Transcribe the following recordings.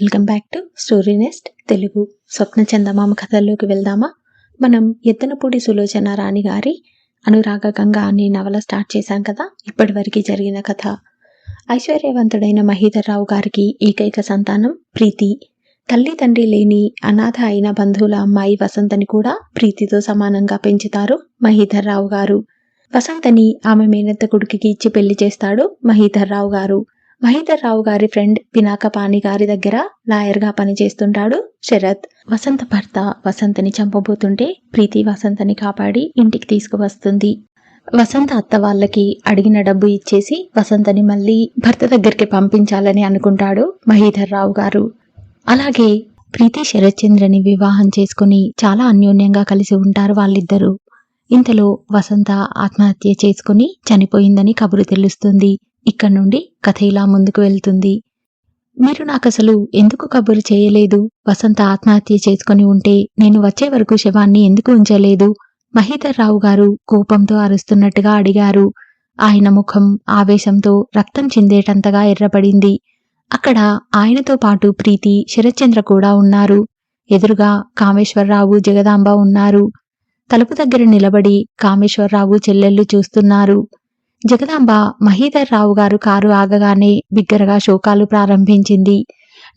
Welcome back to story nest Telugu. స్వప్న చందమామ కథల్లోకి వెళ్దామా? మనం ఎత్తనపూడి సులోచన రాణి గారి అనురాగ గంగ అనే నవల స్టార్ట్ చేశాం కదా. ఇప్పటివరకు జరిగిన కథ. ఐశ్వర్యవంతుడైన మహీధర్రావు గారికి ఏకైక సంతానం ప్రీతి. తల్లి తండ్రి లేని అనాథ అయిన బంధువుల అమ్మాయి వసంతని కూడా ప్రీతితో సమానంగా పెంచుతారు మహీధర్రావు గారు. వసంతని ఆమె మేనత్త కొడుకుకి ఇచ్చి పెళ్లి చేస్తాడు మహీధర్రావు గారు. మహీధర్రావు గారి ఫ్రెండ్ పినాకపాణి గారి దగ్గర లాయర్గా పనిచేస్తుంటాడు శరత్. వసంత భర్త వసంతని చంపబోతుంటే ప్రీతి వసంతని కాపాడి ఇంటికి తీసుకువస్తుంది. వసంత అత్త వాళ్ళకి అడిగిన డబ్బు ఇచ్చేసి వసంతని మళ్ళీ భర్త దగ్గరికి పంపించాలని అనుకుంటాడు మహీధర్రావు గారు. అలాగే ప్రీతి శరత్చంద్రని వివాహం చేసుకుని చాలా అన్యోన్యంగా కలిసి ఉంటారు వాళ్ళిద్దరూ. ఇంతలో వసంత ఆత్మహత్య చేసుకుని చనిపోయిందని కబురు తెలుస్తుంది. ఇక్కడ నుండి కథ ఇలా ముందుకు వెళ్తుంది. మీరు నాకసలు ఎందుకు కబురు చేయలేదు? వసంత ఆత్మహత్య చేసుకుని ఉంటే నేను వచ్చే వరకు శవాన్ని ఎందుకు ఉంచలేదు? మహీధర్రావు గారు కోపంతో అరుస్తున్నట్టుగా అడిగారు. ఆయన ముఖం ఆవేశంతో రక్తం చిందేటంతగా ఎర్రపడింది. అక్కడ ఆయనతో పాటు ప్రీతి శరత్చంద్ర కూడా ఉన్నారు. ఎదురుగా కామేశ్వరరావు జగదాంబ ఉన్నారు. తలుపు దగ్గర నిలబడి కామేశ్వరరావు చెల్లెళ్ళు చూస్తున్నారు. జగదాంబ మహీధర్రావు గారు కారు ఆగగానే బిగ్గరగా శోకాలు ప్రారంభించింది.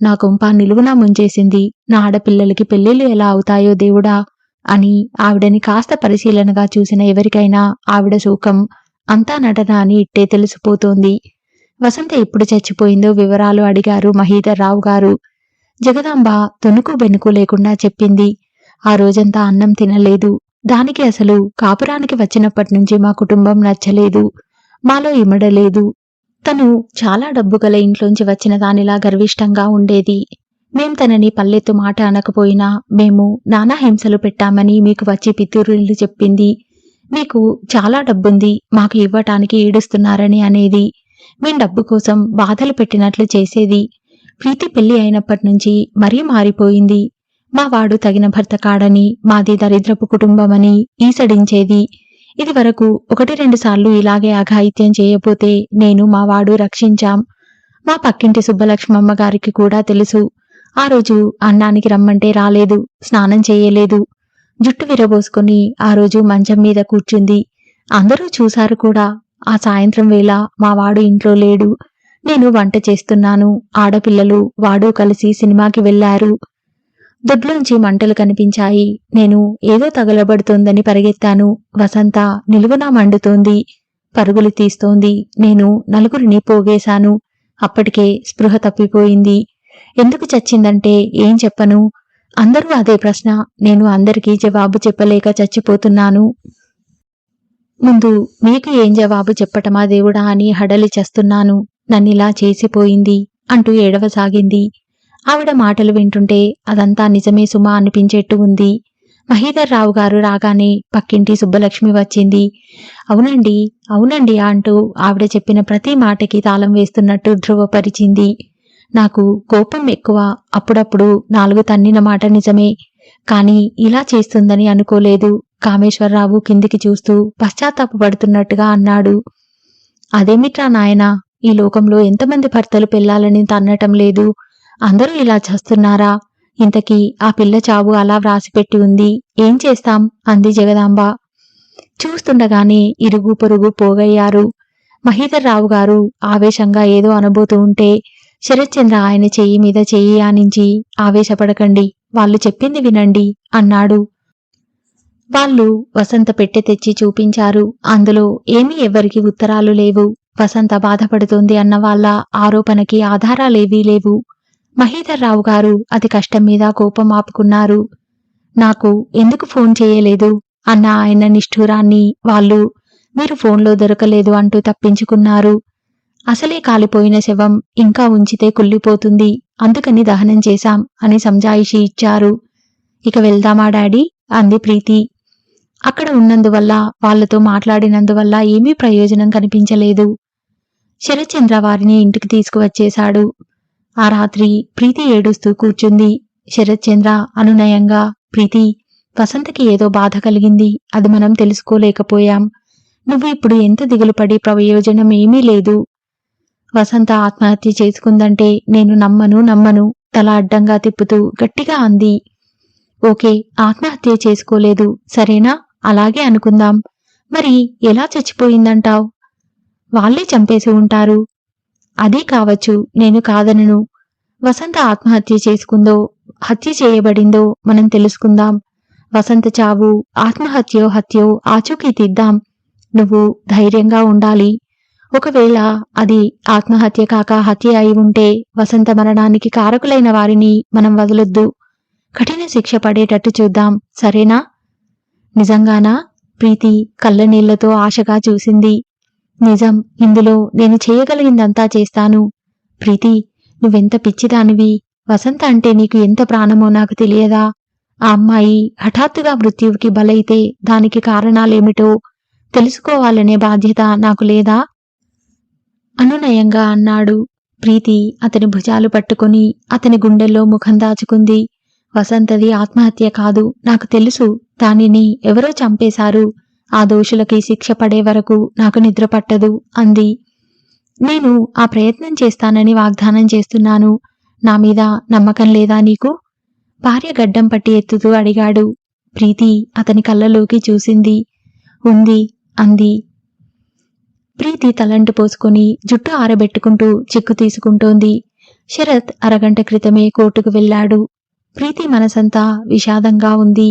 నా కొంప నిలువునా ముంచేసింది. నా ఆడపిల్లలకి పెళ్లిళ్ళు ఎలా అవుతాయో దేవుడా అని ఆవిడని కాస్త పరిశీలనగా చూసిన ఎవరికైనా ఆవిడ శోకం అంతా నటన అని ఇట్టే తెలిసిపోతోంది. వసంత ఎప్పుడు చచ్చిపోయిందో వివరాలు అడిగారు మహీధర్రావు గారు. జగదాంబ తొనుకు బెనుకు లేకుండా చెప్పింది. ఆ రోజంతా అన్నం తినలేదు. దానికి అసలు కాపురానికి వచ్చినప్పటి నుంచి మా కుటుంబం నచ్చలేదు. మాలో ఇమడలేదు. తను చాలా డబ్బు గల ఇంట్లోంచి వచ్చిన దానిలా గర్విష్టంగా ఉండేది. మేం తనని పల్లెత్తు మాట అనకపోయినా మేము నానా హింసలు పెట్టామని మీకు వచ్చి పితూరులు చెప్పింది. మీకు చాలా డబ్బుంది, మాకు ఇవ్వటానికి ఏడుస్తున్నారని అనేది. మేం డబ్బు కోసం బాధలు పెట్టినట్లు చేసేది. ప్రీతి పెళ్లి అయినప్పటి నుంచి మరీ మారిపోయింది. మా వాడు తగిన భర్త కాడని, మాది దరిద్రపు కుటుంబమని ఈసడించేది. ఇది వరకు 1-2 సార్లు ఇలాగే అఘాయిత్యం చేయబోతే నేను మా వాడు రక్షించాం. మా పక్కింటి సుబ్బలక్ష్మమ్మ గారికి కూడా తెలుసు. ఆ రోజు అన్నానికి రమ్మంటే రాలేదు, స్నానం చేయలేదు. జుట్టు విరబోసుకుని ఆ రోజు మంచం మీద కూర్చుంది. అందరూ చూశారు కూడా. ఆ సాయంత్రం వేళ మా వాడు ఇంట్లో లేడు. నేను వంట చేస్తున్నాను. ఆడపిల్లలు వాడు కలిసి సినిమాకి వెళ్లారు. దొడ్లోంచి మంటలు కనిపించాయి. నేను ఏదో తగలబడుతోందని పరిగెత్తాను. వసంత నిలువునా మండుతోంది, పరుగులు తీస్తోంది. నేను నలుగురిని పోగేశాను. అప్పటికే స్పృహ తప్పిపోయింది. ఎందుకు చచ్చిందంటే ఏం చెప్పను? అందరూ అదే ప్రశ్న. నేను అందరికీ జవాబు చెప్పలేక చచ్చిపోతున్నాను. ముందు మీకు ఏం జవాబు చెప్పటమా దేవుడా అని హడలి చస్తున్నాను. నన్నిలా చేసిపోయింది అంటూ ఏడవసాగింది. ఆవిడ మాటలు వింటుంటే అదంతా నిజమే సుమా అనిపించేట్టు ఉంది. మహీధర్రావు గారు రాగానే పక్కింటి సుబ్బలక్ష్మి వచ్చింది. అవునండి అవునండి అంటూ ఆవిడ చెప్పిన ప్రతి మాటకి తాళం వేస్తున్నట్టు ధృవపరిచింది. నాకు కోపం ఎక్కువ. అప్పుడప్పుడు 4 తన్నిన మాట నిజమే, కానీ ఇలా చేస్తుందని అనుకోలేదు. కామేశ్వరరావు కిందికి చూస్తూ పశ్చాత్తాపపడుతున్నట్టుగా అన్నాడు. అదేమిట్రా నాయనా, ఈ లోకంలో ఎంతమంది భర్తలు పెళ్లాలని తన్నటం లేదు? అందరూ ఇలా చేస్తున్నారా? ఇంతకీ ఆ పిల్ల చావు అలా వ్రాసిపెట్టి ఉంది. ఏం చేస్తాం అంది జగదాంబ. చూస్తుండగానే ఇరుగు పొరుగు పోగయ్యారు. మహీధర్రావు గారు ఆవేశంగా ఏదో అనబోతూ ఉంటే శరత్చంద్ర ఆయన చెయ్యి మీద చెయ్యి ఆనించి ఆవేశపడకండి, వాళ్ళు చెప్పింది వినండి అన్నాడు. వాళ్ళు వసంత పెట్టె తెచ్చి చూపించారు. అందులో ఏమీ ఎవ్వరికి ఉత్తరాలు లేవు. వసంత బాధపడుతోంది అన్న వాళ్ళ ఆరోపణకి ఆధారాలేవీ లేవు. మహీధర్రావు గారు అతి కష్టం మీద కోపం ఆపుకున్నారు. నాకు ఎందుకు ఫోన్ చేయలేదు అన్న ఆయన నిష్ఠూరాన్ని వాళ్ళు మీరు ఫోన్లో దొరకలేదు అంటూ తప్పించుకున్నారు. అసలే కాలిపోయిన శవం ఇంకా ఉంచితే కుళ్ళిపోతుంది, అందుకని దహనం చేశాం అని సంజాయిషి ఇచ్చారు. ఇక వెళ్దామా డాడీ అంది ప్రీతి. అక్కడ ఉన్నందువల్ల వాళ్లతో మాట్లాడినందువల్ల ఏమీ ప్రయోజనం కనిపించలేదు. శరత్చంద్ర వారిని ఇంటికి తీసుకువచ్చేశాడు. ఆ రాత్రి ప్రీతి ఏడుస్తూ కూర్చుంది. శరత్చంద్ర అనునయంగా, ప్రీతి, వసంతకి ఏదో బాధ కలిగింది, అది మనం తెలుసుకోలేకపోయాం. నువ్వు ఇప్పుడు ఎంత దిగులుపడి ప్రయోజనం ఏమీ లేదు. వసంత ఆత్మహత్య చేసుకుందంటే నేను నమ్మను. తల అడ్డంగా తిప్పుతూ గట్టిగా అంది. ఓకే, ఆత్మహత్య చేసుకోలేదు, సరేనా? అలాగే అనుకుందాం. మరి ఎలా చచ్చిపోయిందంటావ్? వాళ్ళే చంపేసి ఉంటారు. అదీ కావచ్చు, నేను కాదనను. వసంత ఆత్మహత్య చేసుకుందో, హత్య చేయబడిందో మనం తెలుసుకుందాం. వసంత చావు ఆత్మహత్యో హత్యో ఆచూకీ తీద్దాం. నువ్వు ధైర్యంగా ఉండాలి. ఒకవేళ అది ఆత్మహత్య కాక హత్య అయి ఉంటే వసంత మరణానికి కారకులైన వారిని మనం వదలొద్దు. కఠిన శిక్ష పడేటట్టు చూద్దాం, సరేనా? నిజంగానా? ప్రీతి కళ్ళనీళ్లతో ఆశగా చూసింది. నిజం, ఇందులో నేను చేయగలిగిందంతా చేస్తాను. ప్రీతి, నువ్వెంత పిచ్చిదానివి. వసంత అంటే నీకు ఎంత ప్రాణమో నాకు తెలియదా? ఆ అమ్మాయి హఠాత్తుగా మృత్యువుకి బలైతే దానికి కారణాలేమిటో తెలుసుకోవాలనే బాధ్యత నాకు లేదా? అనునయంగా అన్నాడు. ప్రీతి అతని భుజాలు పట్టుకుని అతని గుండెల్లో ముఖం దాచుకుంది. వసంతది ఆత్మహత్య కాదు, నాకు తెలుసు. దానిని ఎవరో చంపేశారు. ఆ దోషులకి శిక్ష పడే వరకు నాకు నిద్ర పట్టదు అంది. నేను ఆ ప్రయత్నం చేస్తానని వాగ్దానం చేస్తున్నాను. నా మీద నమ్మకం లేదా నీకు? భార్య గడ్డం పట్టి ఎత్తుతూ అడిగాడు. ప్రీతి అతని కళ్ళలోకి చూసింది. ఉంది అంది. ప్రీతి తలంటు పోసుకొని జుట్టు ఆరబెట్టుకుంటూ చిక్కు తీసుకుంటోంది. శరత్ అరగంట క్రితమే కోర్టుకు వెళ్లాడు. ప్రీతి మనసంతా విషాదంగా ఉంది.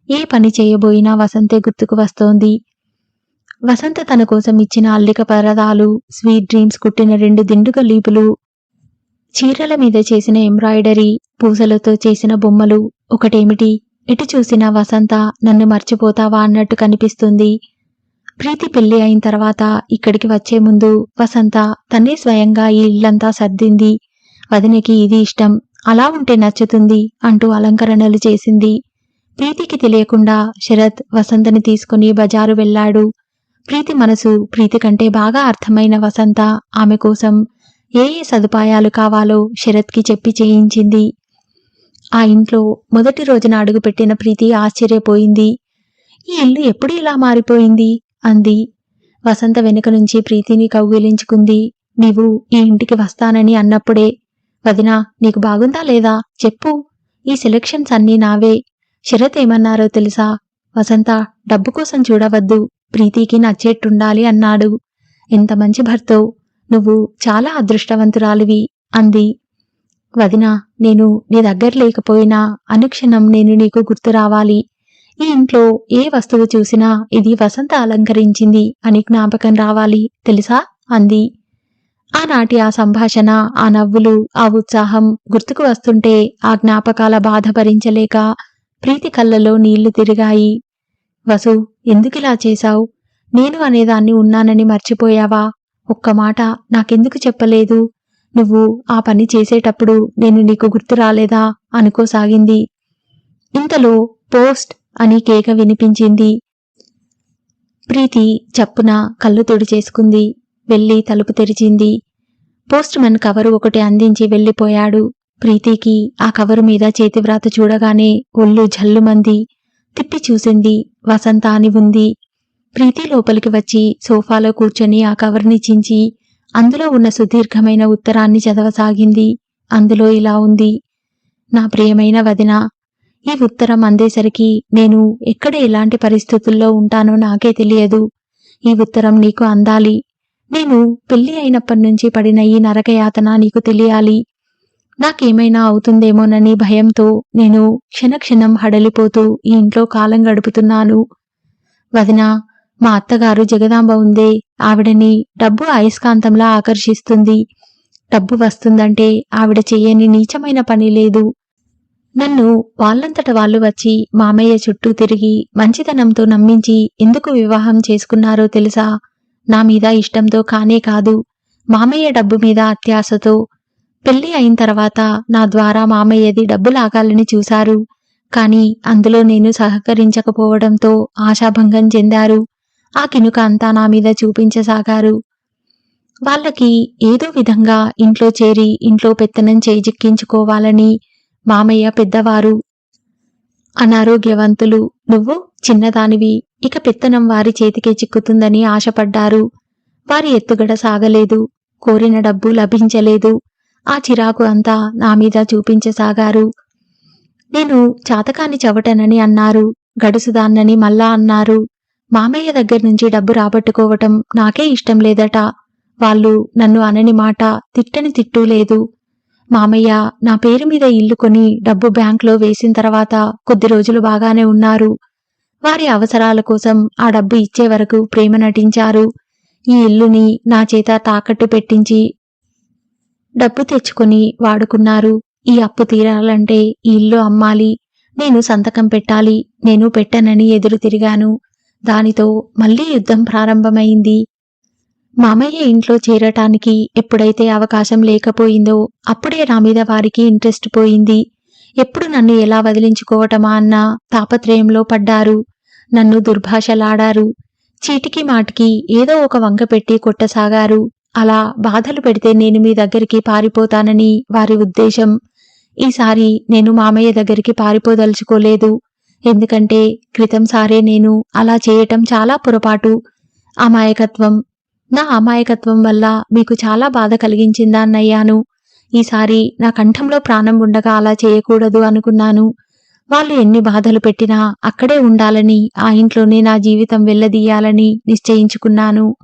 ఏ పని చేయబోయినా వసంతే గుర్తుకు వస్తోంది. వసంత తన కోసం ఇచ్చిన అల్లిక పరదాలు, స్వీట్ డ్రీమ్స్ కుట్టిన 2 దిండుగ లీపులు, చీరల మీద చేసిన ఎంబ్రాయిడరీ, పూసలతో చేసిన బొమ్మలు. ఒకటేమిటి, ఎటు చూసినా వసంత నన్ను మర్చిపోతావా అన్నట్టు కనిపిస్తుంది. ప్రీతి పెళ్లి అయిన తర్వాత ఇక్కడికి వచ్చే ముందు వసంత తనే స్వయంగా ఈ ఇల్లంతా సర్దింది. వదినకి ఇది ఇష్టం, అలా ఉంటే నచ్చుతుంది అంటూ అలంకరణలు చేసింది. ప్రీతికి తెలియకుండా శరత్ వసంతని తీసుకుని బజారు వెళ్లాడు. ప్రీతి మనసు ప్రీతి కంటే బాగా అర్థమైన వసంత ఆమె కోసం ఏ ఏ సదుపాయాలు కావాలో శరత్కి చెప్పి చేయించింది. ఆ ఇంట్లో మొదటి రోజున అడుగుపెట్టిన ప్రీతి ఆశ్చర్యపోయింది. ఈ ఇల్లు ఎప్పుడు ఇలా మారిపోయింది అంది. వసంత వెనుక నుంచి ప్రీతిని కౌగిలించుకుంది. నీవు ఈ ఇంటికి వస్తానని అన్నప్పుడే. వదినా, నీకు బాగుందా లేదా చెప్పు. ఈ సెలక్షన్స్ అన్నీ నావే. శరత్ ఏమన్నారో తెలుసా? వసంత, డబ్బు కోసం చూడవద్దు, ప్రీతికి నచ్చేట్టుండాలి అన్నాడు. ఎంత మంచి భర్తో, నువ్వు చాలా అదృష్టవంతురాలివి అంది. వదినా, నేను నీ దగ్గర లేకపోయినా అనుక్షణం నేను నీకు గుర్తు రావాలి. ఈ ఇంట్లో ఏ వస్తువు చూసినా ఇది వసంత అలంకరించింది అని జ్ఞాపకం రావాలి తెలుసా అంది. ఆనాటి ఆ సంభాషణ, ఆ నవ్వులు, ఆ ఉత్సాహం గుర్తుకు వస్తుంటే ఆ జ్ఞాపకాల బాధ భరించలేక ప్రీతి కళ్ళలో నీళ్లు తిరిగాయి. వసు, ఎందుకిలా చేశావు? నేను అనేదాన్ని ఉన్నానని మర్చిపోయావా? ఒక్క మాట నాకెందుకు చెప్పలేదు? నువ్వు ఆ పని చేసేటప్పుడు నేను నీకు గుర్తు రాలేదా అనుకోసాగింది. ఇంతలో పోస్ట్ అని కేక వినిపించింది. ప్రీతి చప్పున కళ్ళు తుడిచేసుకుంది. వెళ్లి తలుపు తెరిచింది. పోస్ట్ మన్ కవరు ఒకటి అందించి వెళ్లిపోయాడు. ప్రీతికి ఆ కవరు మీద చేతివ్రాత చూడగానే ఒళ్ళు జల్లుమంది. తిప్పి చూసింది. వసంత అని ఉంది. ప్రీతి లోపలికి వచ్చి సోఫాలో కూర్చొని ఆ కవర్ని చించి అందులో ఉన్న సుదీర్ఘమైన ఉత్తరాన్ని చదవసాగింది. అందులో ఇలా ఉంది. నా ప్రియమైన వదినా, ఈ ఉత్తరం అందేసరికి నేను ఎక్కడ ఎలాంటి పరిస్థితుల్లో ఉంటానో నాకే తెలియదు. ఈ ఉత్తరం నీకు అందాలి. నేను పెళ్లి అయినప్పటినుంచి పడిన ఈ నరకయాతన నీకు తెలియాలి. నాకేమైనా అవుతుందేమోనని భయంతో నేను క్షణక్షణం హడలిపోతూ ఈ ఇంట్లో కాలం గడుపుతున్నాను. వదినా, మా అత్తగారు జగదాంబ ఉందే, ఆవిడని డబ్బు అయస్కాంతంలా ఆకర్షిస్తుంది. డబ్బు వస్తుందంటే ఆవిడ చెయ్యని నీచమైన పని లేదు. నన్ను వాళ్ళంతట వాళ్ళు వచ్చి మామయ్య చుట్టూ తిరిగి మంచితనంతో నమ్మించి ఎందుకు వివాహం చేసుకున్నారో తెలుసా? నా మీద ఇష్టంతో కానే కాదు, మామయ్య డబ్బు మీద అత్యాశతో. పెళ్లి అయిన తర్వాత నా ద్వారా మామయ్యది డబ్బు లాగాలని చూశారు. కాని అందులో నేను సహకరించకపోవడంతో ఆశాభంగం చెందారు. ఆ కినుక అంతా నా మీద చూపించసాగారు. వాళ్ళకి ఏదో విధంగా ఇంట్లో చేరి ఇంట్లో పెత్తనం చేజిక్కించుకోవాలని. మామయ్య పెద్దవారు, అనారోగ్యవంతులు, నువ్వు చిన్నదానివి, ఇక పెత్తనం వారి చేతికే చిక్కుతుందని ఆశపడ్డారు. వారి ఎత్తుగడ సాగలేదు. కోరిన డబ్బు లభించలేదు. ఆ చిరాకు అంతా నా మీద చూపించసాగారు. నేను చాతకాని చవటనని అన్నారు. గడుసుదాన్నని మళ్ళా అన్నారు. మామయ్య దగ్గర్నుంచి డబ్బు రాబట్టుకోవటం నాకే ఇష్టం లేదట. వాళ్ళు నన్ను అనని మాట, తిట్టని తిట్టూ లేదు. మామయ్య నా పేరు మీద ఇల్లు కొని డబ్బు బ్యాంకులో వేసిన తర్వాత కొద్ది రోజులు బాగానే ఉన్నారు. వారి అవసరాల కోసం ఆ డబ్బు ఇచ్చే వరకు ప్రేమ నటించారు. ఈ ఇల్లుని నా చేత తాకట్టు పెట్టించి డబ్బు తెచ్చుకొని వాడుకున్నారు. ఈ అప్పు తీరాలంటే ఈ ఇల్లు అమ్మాలి. నేను సంతకం పెట్టాలి. నేను పెట్టనని ఎదురు తిరిగాను. దానితో మళ్లీ యుద్ధం ప్రారంభమైంది. మామయ్య ఇంట్లో చేరటానికి ఎప్పుడైతే అవకాశం లేకపోయిందో అప్పుడే నా మీద వారికి ఇంట్రెస్ట్ పోయింది. ఎప్పుడు నన్ను ఎలా వదిలించుకోవటమా అన్న తాపత్రయంలో పడ్డారు. నన్ను దుర్భాషలాడారు. చీటికి మాటికి ఏదో ఒక వంక పెట్టి కొట్టసాగారు. అలా బాధలు పెడితే నేను మీ దగ్గరికి పారిపోతానని వారి ఉద్దేశం. ఈసారి నేను మామయ్య దగ్గరికి పారిపోదలుచుకోలేదు. ఎందుకంటే క్రితం సారే నేను అలా చేయటం చాలా పొరపాటు, అమాయకత్వం. నా అమాయకత్వం వల్ల మీకు చాలా బాధ కలిగించిందాన్నయ్యాను. ఈసారి నా కంఠంలో ప్రాణం ఉండగా అలా చేయకూడదు అనుకున్నాను. వాళ్ళు ఎన్ని బాధలు పెట్టినా అక్కడే ఉండాలని, ఆ ఇంట్లోనే నా జీవితం వెళ్లదీయాలని నిశ్చయించుకున్నాను.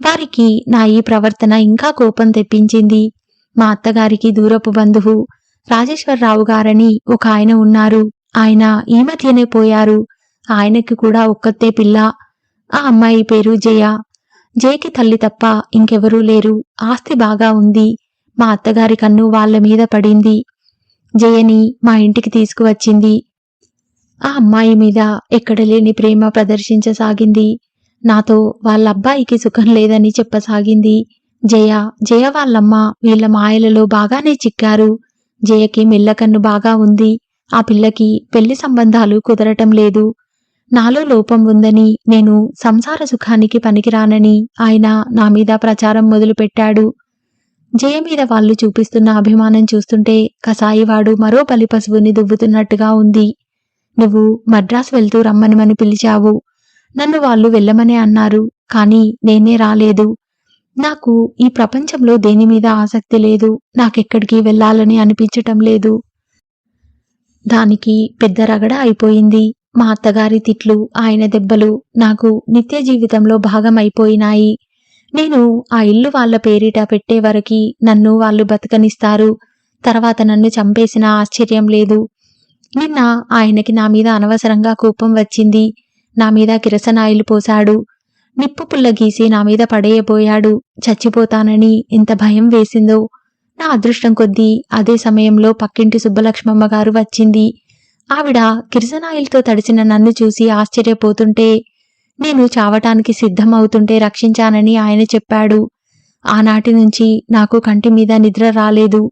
వారికి నా ఈ ప్రవర్తన ఇంకా కోపం తెప్పించింది. మా అత్తగారికి దూరపు బంధువు రాజేశ్వరరావు గారని ఒక ఆయన ఉన్నారు. ఆయన ఈ మధ్యనే పోయారు. ఆయనకి కూడా ఒక్కతే పిల్ల. ఆ అమ్మాయి పేరు జయ. జయకి తల్లి తప్ప ఇంకెవరూ లేరు. ఆస్తి బాగా ఉంది. మా అత్తగారి కన్ను వాళ్ల మీద పడింది. జయని మా ఇంటికి తీసుకువచ్చింది. ఆ అమ్మాయి మీద ఎక్కడలేని ప్రేమ ప్రదర్శించసాగింది. నాతో వాళ్ళబ్బాయికి సుఖం లేదని చెప్పసాగింది. జయ వాళ్ళమ్మ వీళ్ల మాయలలో బాగానే చిక్కారు. జయకి మెల్లకన్ను బాగా ఉంది. ఆ పిల్లకి పెళ్లి సంబంధాలు కుదరటం లేదు. నాలో లోపం ఉందని, నేను సంసార సుఖానికి పనికిరానని ఆయన నా మీద ప్రచారం మొదలుపెట్టాడు. జయ మీద వాళ్ళు చూపిస్తున్న అభిమానం చూస్తుంటే కసాయివాడు మరో బలిపశువుని దువ్వుతున్నట్టుగా ఉంది. నువ్వు మద్రాసు వెళ్తూ రమ్మనిమని పిలిచావు. నన్ను వాళ్ళు వెళ్ళమనే అన్నారు. కానీ నేనే రాలేదు. నాకు ఈ ప్రపంచంలో దేనిమీద ఆసక్తి లేదు. నాకెక్కడికి వెళ్ళాలని అనిపించటం లేదు. దానికి పెద్ద రగడ అయిపోయింది. మా అత్తగారి తిట్లు, ఆయన దెబ్బలు నాకు నిత్య జీవితంలో భాగం అయిపోయినాయి. నేను ఆ ఇల్లు వాళ్ల పేరిట పెట్టే వరకి నన్ను వాళ్ళు బతకనిస్తారు. తర్వాత నన్ను చంపేసినా ఆశ్చర్యం లేదు. నిన్న ఆయనకి నా మీద అనవసరంగా కోపం వచ్చింది. నా మీద కిరసనాయిలు పోశాడు. నిప్పు పుల్ల గీసి నా మీద పడేయబోయాడు. చచ్చిపోతానని ఎంత భయం వేసిందో. నా అదృష్టం కొద్దీ అదే సమయంలో పక్కింటి సుబ్బలక్ష్మమ్మ గారు వచ్చింది. ఆవిడ కిరసనాయిల్తో తడిసిన నన్ను చూసి ఆశ్చర్యపోతుంటే, నేను చావటానికి సిద్ధమవుతుంటే రక్షించానని ఆయన చెప్పాడు. ఆనాటి నుంచి నాకు కంటి మీద నిద్ర రాలేదు.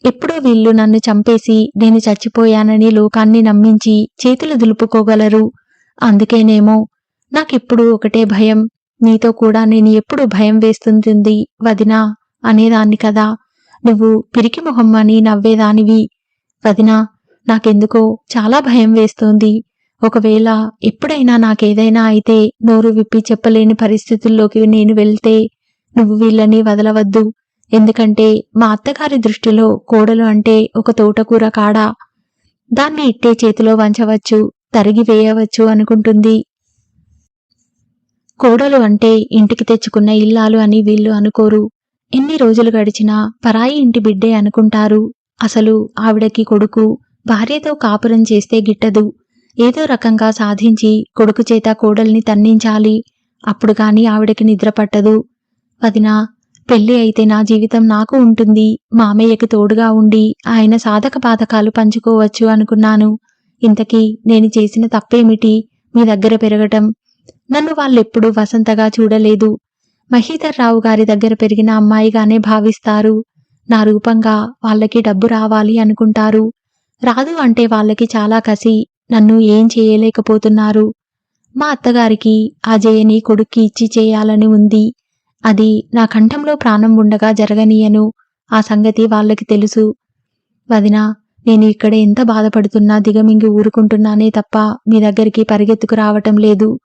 ఎప్పుడో వీళ్ళు నన్ను చంపేసి నేను చచ్చిపోయానని లోకాన్ని నమ్మించి చేతులు దులుపుకోగలరు. అందుకేనేమో నాకెప్పుడు ఒకటే భయం. నీతో కూడా నేను ఎప్పుడు భయం వేస్తుంటుంది వదినా అనేదాన్ని కదా. నువ్వు పిరికి మొహం అని నవ్వేదానివి. వదినా, నాకెందుకో చాలా భయం వేస్తోంది. ఒకవేళ ఎప్పుడైనా నాకేదైనా అయితే నోరు విప్పి చెప్పలేని పరిస్థితుల్లోకి నేను వెళ్తే నువ్వు వీళ్ళని వదలవద్దు. ఎందుకంటే మా అత్తగారి దృష్టిలో కోడలు అంటే ఒక తోటకూర కాడ. దాన్ని ఇట్టే చేతిలో వంచవచ్చు, తరిగి వేయవచ్చు అనుకుంటుంది. కోడలు అంటే ఇంటికి తెచ్చుకున్న ఇల్లాలు అని వీళ్ళు అనుకోరు. ఎన్ని రోజులు గడిచినా పరాయి ఇంటి బిడ్డే అనుకుంటారు. అసలు ఆవిడకి కొడుకు భార్యతో కాపురం చేస్తే గిట్టదు. ఏదో రకంగా సాధించి కొడుకు చేత కోడల్ని తన్నించాలి. అప్పుడు గాని ఆవిడకి నిద్ర పట్టదు. వదినా, పెళ్లి అయితే నా జీవితం నాకు ఉంటుంది. మామయ్యకి తోడుగా ఉండి ఆయన సాధక బాధకాలు పంచుకోవచ్చు అనుకున్నాను. ఇంతకీ నేను చేసిన తప్పేమిటి? మీ దగ్గర పెరగటం. నన్ను వాళ్ళెప్పుడూ వసంతగా చూడలేదు. మహీధర్రావు గారి దగ్గర పెరిగిన అమ్మాయిగానే భావిస్తారు. నా రూపంగా వాళ్ళకి డబ్బు రావాలి అనుకుంటారు. రాదు అంటే వాళ్ళకి చాలా కసి. నన్ను ఏం చేయలేకపోతున్నారు. మా అత్తగారికి ఆ జయని కొడుక్కి ఇచ్చి చేయాలని ఉంది. అది నా కంఠంలో ప్రాణం ఉండగా జరగనీయను. ఆ సంగతి వాళ్ళకి తెలుసు. వదినా, నేను ఇక్కడ ఎంత బాధపడుతున్నా దిగమింగి ఊరుకుంటున్నానే తప్ప మీ దగ్గరికి పరిగెత్తుకు రావటం లేదు.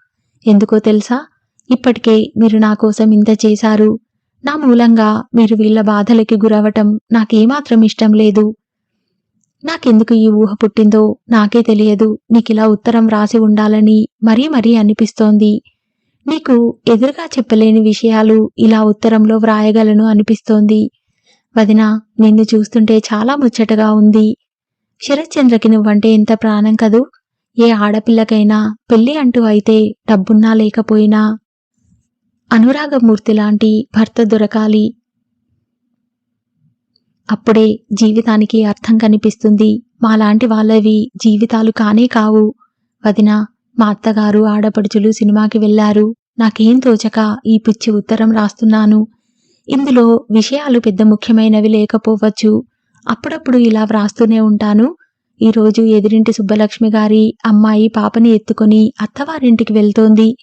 ఎందుకో తెలుసా? ఇప్పటికే మీరు నా కోసం ఇంత చేశారు. నా మూలంగా మీరు వీళ్ళ బాధలకి గురవటం నాకేమాత్రం ఇష్టం లేదు. నాకెందుకు ఈ ఊహ పుట్టిందో నాకే తెలియదు. నీకిలా ఉత్తరం రాసి ఉండాలని మరీ మరీ అనిపిస్తోంది. నీకు ఎదురుగా చెప్పలేని విషయాలు ఇలా ఉత్తరంలో వ్రాయగలను అనిపిస్తోంది. వదినా, నిన్ను చూస్తుంటే చాలా ముచ్చటగా ఉంది. శరత్చంద్రకి నువ్వంటే ఎంత ప్రాణం కదూ. ఏ ఆడపిల్లకైనా పెళ్లి అంటూ అయితే డబ్బున్నా లేకపోయినా అనురాగమూర్తి లాంటి భర్త దొరకాలి. అప్పుడే జీవితానికి అర్థం కనిపిస్తుంది. మాలాంటి వాళ్ళవి జీవితాలు కానే కావు. వదినా, మా అత్తగారు ఆడపడుచులు సినిమాకి వెళ్లారు. నాకేం తోచక ఈ పిచ్చి ఉత్తరం రాస్తున్నాను. ఇందులో విషయాలు పెద్ద ముఖ్యమైనవి లేకపోవచ్చు. అప్పుడప్పుడు ఇలా వ్రాస్తూనే ఉంటాను. ఈరోజు ఎదురింటి సుబ్బలక్ష్మి గారి అమ్మాయి పాపని ఎత్తుకొని అత్తవారింటికి వెళ్తోంది.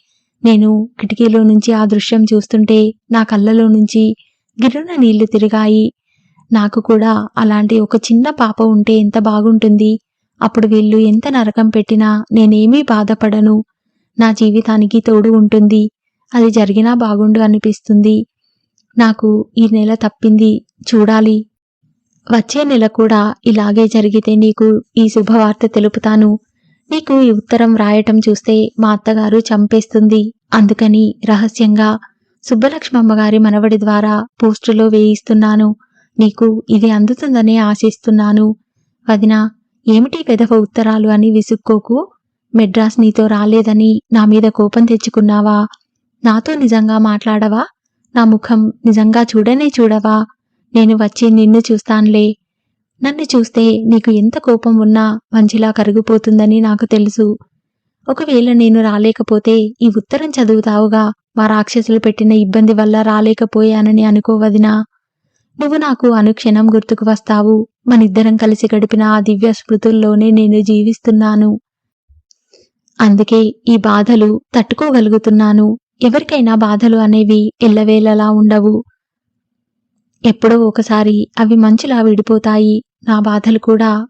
నేను కిటికీలో నుంచి ఆ దృశ్యం చూస్తుంటే నా కళ్ళలో నుంచి గిర్రున నీళ్లు తిరిగాయి. నాకు కూడా అలాంటి ఒక చిన్న పాప ఉంటే ఎంత బాగుంటుంది. అప్పుడు వీళ్ళు ఎంత నరకం పెట్టినా నేనేమీ బాధపడను. నా జీవితానికి తోడు ఉంటుంది. అది జరిగినా బాగుండు అనిపిస్తుంది. నాకు ఈ నెల తప్పింది. చూడాలి, వచ్చే నెల కూడా ఇలాగే జరిగితే నీకు ఈ శుభవార్త తెలుపుతాను. నీకు ఈ ఉత్తరం రాయటం చూస్తే మా అత్తగారు చంపేస్తుంది. అందుకని రహస్యంగా సుబ్బలక్ష్మమ్మగారి మనవడి ద్వారా పోస్టులో వేయిస్తున్నాను. నీకు ఇది అందుతుందనే ఆశిస్తున్నాను. వదినా, ఏమిటి వెధవ ఉత్తరాలు అని విసుక్కోకు. మెడ్రాస్ నీతో రాలేదని నా మీద కోపం తెచ్చుకున్నావా? నాతో నిజంగా మాట్లాడవా? నా ముఖం నిజంగా చూడనే చూడవా? నేను వచ్చి నిన్ను చూస్తాన్లే. నన్ను చూస్తే నీకు ఎంత కోపం ఉన్నా మంచిలా కరిగిపోతుందని నాకు తెలుసు. ఒకవేళ నేను రాలేకపోతే ఈ ఉత్తరం చదువుతావుగా. మా రాక్షసులు పెట్టిన ఇబ్బంది వల్ల రాలేకపోయానని అనుకోవదినా. నువ్వు నాకు అనుక్షణం గుర్తుకు వస్తావు. మనిద్దరం కలిసి గడిపిన ఆ దివ్య స్మృతుల్లోనే నేను జీవిస్తున్నాను. అందుకే ఈ బాధలు తట్టుకోగలుగుతున్నాను. ఎవరికైనా బాధలు అనేవి ఎల్లవేళలా ఉండవు. ఎప్పుడో ఒకసారి అవి మంచులా విడిపోతాయి. నా బాధలు కూడా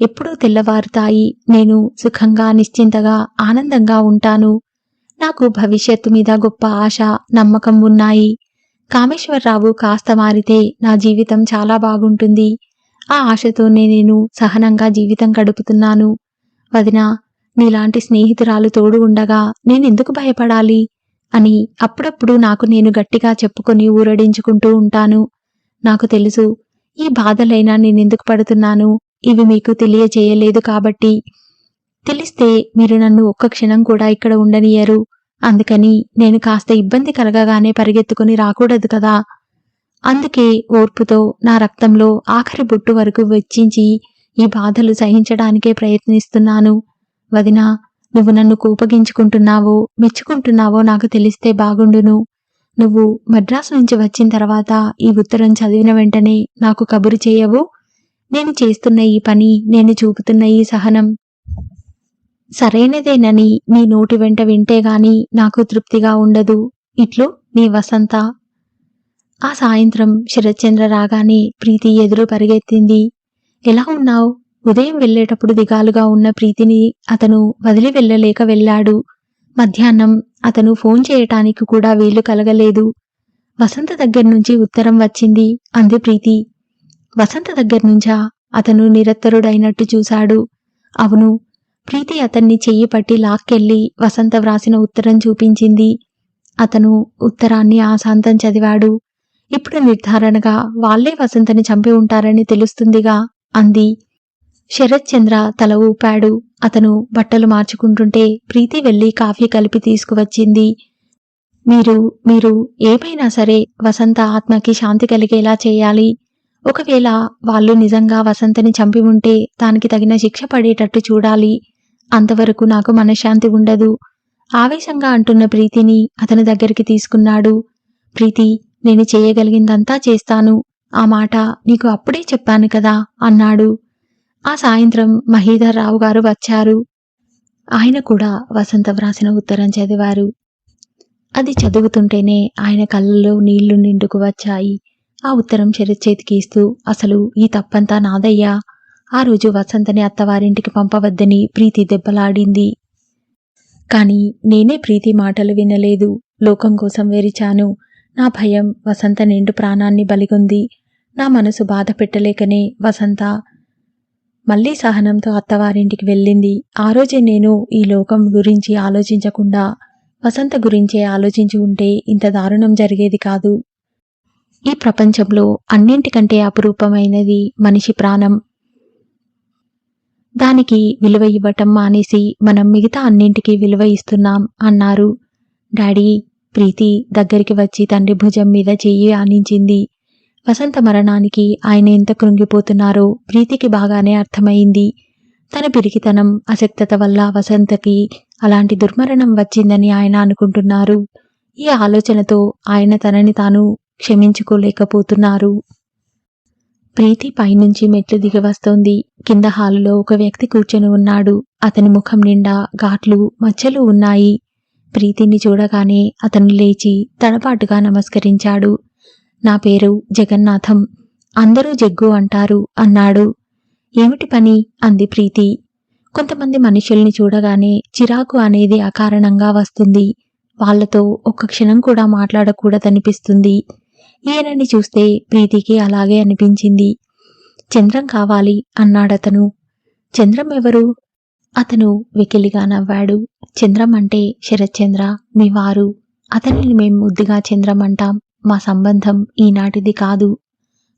ఎప్పుడూ తెల్లవారుతాయి. నేను సుఖంగా, నిశ్చింతగా, ఆనందంగా ఉంటాను. నాకు భవిష్యత్తు మీద గొప్ప ఆశ, నమ్మకం ఉన్నాయి. కామేశ్వరరావు కాస్త మారితే నా జీవితం చాలా బాగుంటుంది. ఆ ఆశతోనే నేను సహనంగా జీవితం గడుపుతున్నాను. వదినా, నీలాంటి స్నేహితురాలు తోడు ఉండగా నేనెందుకు భయపడాలి అని అప్పుడప్పుడు నాకు నేను గట్టిగా చెప్పుకొని ఊరడించుకుంటూ ఉంటాను. నాకు తెలుసు, ఈ బాధలైనా నేనెందుకు పడుతున్నాను. ఇవి మీకు తెలియచేయలేదు కాబట్టి. తెలిస్తే మీరు నన్ను ఒక్క క్షణం కూడా ఇక్కడ ఉండనియరు. అందుకని నేను కాస్త ఇబ్బంది కలగగానే పరిగెత్తుకుని రాకూడదు కదా. అందుకే ఓర్పుతో నా రక్తంలో ఆఖరి బొట్టు వరకు వెచ్చించి ఈ బాధలు సహించడానికే ప్రయత్నిస్తున్నాను. వదినా, నువ్వు నన్ను కోపగించుకుంటున్నావో మెచ్చుకుంటున్నావో నాకు తెలిస్తే బాగుండును. నువ్వు మద్రాసు నుంచి వచ్చిన తర్వాత ఈ ఉత్తరం చదివిన వెంటనే నాకు కబురు చేయవు? నేను చేస్తున్న ఈ పని, నేను చూపుతున్న ఈ సహనం సరైనదేనని నీ నోటి వెంట వింటేగాని నాకు తృప్తిగా ఉండదు. ఇట్లు నీ వసంత. ఆ సాయంత్రం శరత్చంద్ర రాగానే ప్రీతి ఎదురు పరిగెత్తింది. ఎలా ఉన్నావు? ఉదయం వెళ్లేటప్పుడు దిగాలుగా ఉన్న ప్రీతిని అతను వదిలి వెళ్ళలేక వెళ్ళాడు. మధ్యాహ్నం అతను ఫోన్ చేయటానికి కూడా వీలు కలగలేదు. వసంత దగ్గర్నుంచి ఉత్తరం వచ్చింది అంది ప్రీతి. వసంత దగ్గర్నుంచా? అతను నిరత్తరుడైనట్టు చూశాడు. అవును. ప్రీతి అతన్ని చెయ్యి పట్టి లాక్కెళ్లి వసంత వ్రాసిన ఉత్తరం చూపించింది. అతను ఉత్తరాన్ని ఆశాంతం చదివాడు. ఇప్పుడు నిర్ధారణగా వాళ్లే వసంతని చంపి ఉంటారని తెలుస్తుందిగా అంది. శరత్చంద్ర తల ఊపాడు. అతను బట్టలు మార్చుకుంటుంటే ప్రీతి వెళ్లి కాఫీ కలిపి తీసుకువచ్చింది. మీరు ఏమైనా సరే వసంత ఆత్మకి శాంతి కలిగేలా చేయాలి. ఒకవేళ వాళ్ళు నిజంగా వసంతని చంపి ఉంటే దానికి తగిన శిక్ష పడేటట్టు చూడాలి. అంతవరకు నాకు మనశ్శాంతి ఉండదు. ఆవేశంగా అంటున్న ప్రీతిని అతని దగ్గరికి తీసుకున్నాడు. ప్రీతి, నేను చేయగలిగిందంతా చేస్తాను. ఆ మాట నీకు అప్పుడే చెప్పాను కదా అన్నాడు. ఆ సాయంత్రం మహీధర్ రావు గారు వచ్చారు. ఆయన కూడా వసంత వ్రాసిన ఉత్తరం చదివారు. అది చదువుతుంటేనే ఆయన కళ్ళలో నీళ్లు నిండుకు వచ్చాయి. ఆ ఉత్తరం శరత్ చేతికి ఇస్తూ, అసలు ఈ తప్పంతా నాదయ్యా. ఆ రోజు వసంతని అత్తవారింటికి పంపవద్దని ప్రీతి దెబ్బలాడింది. కాని నేనే ప్రీతి మాటలు వినలేదు. లోకం కోసం వెరిచాను. నా భయం వసంత నిండు ప్రాణాన్ని బలిగొంది. నా మనసు బాధ పెట్టలేకనే వసంత మళ్లీ సహనంతో అత్తవారింటికి వెళ్ళింది. ఆ రోజే నేను ఈ లోకం గురించి ఆలోచించకుండా వసంత గురించే ఆలోచించి ఉంటే ఇంత దారుణం జరిగేది కాదు. ఈ ప్రపంచంలో అన్నింటికంటే అపురూపమైనది మనిషి ప్రాణం. దానికి విలువ ఇవ్వటం మానేసి మనం మిగతా అన్నింటికీ విలువ ఇస్తున్నాం అన్నారు. డాడీ, ప్రీతి దగ్గరికి వచ్చి తండ్రి భుజం మీద చెయ్యి ఆనించింది. వసంత మరణానికి ఆయన ఎంత కృంగిపోతున్నారో ప్రీతికి బాగానే అర్థమైంది. తన పిరికితనం, అశక్తత వల్ల వసంతకి అలాంటి దుర్మరణం వచ్చిందని ఆయన అనుకుంటున్నారు. ఈ ఆలోచనతో ఆయన తనని తాను క్షమించుకోలేకపోతున్నారు. ప్రీతి పైనుంచి మెట్లు దిగి వస్తోంది. కింద హాలులో ఒక వ్యక్తి కూర్చొని ఉన్నాడు. అతని ముఖం నిండా ఘాట్లు, మచ్చలు ఉన్నాయి. ప్రీతిని చూడగానే అతను లేచి తడబాటుగా నమస్కరించాడు. నా పేరు జగన్నాథం, అందరూ జగ్గు అంటారు అన్నాడు. ఏమిటి పని? అంది ప్రీతి. కొంతమంది మనుషుల్ని చూడగానే చిరాకు అనేది అకారణంగా వస్తుంది. వాళ్లతో ఒక్క క్షణం కూడా మాట్లాడకూడదనిపిస్తుంది. ఈయనని చూస్తే ప్రీతికి అలాగే అనిపించింది. చంద్రం కావాలి అన్నాడతను. చంద్రం ఎవరు? అతను వెకిలిగా నవ్వాడు. చంద్రం అంటే శరత్చంద్ర, మీ వారు. అతనిని మేం ముద్దుగా చంద్రం అంటాం. మా సంబంధం ఈనాటిది కాదు.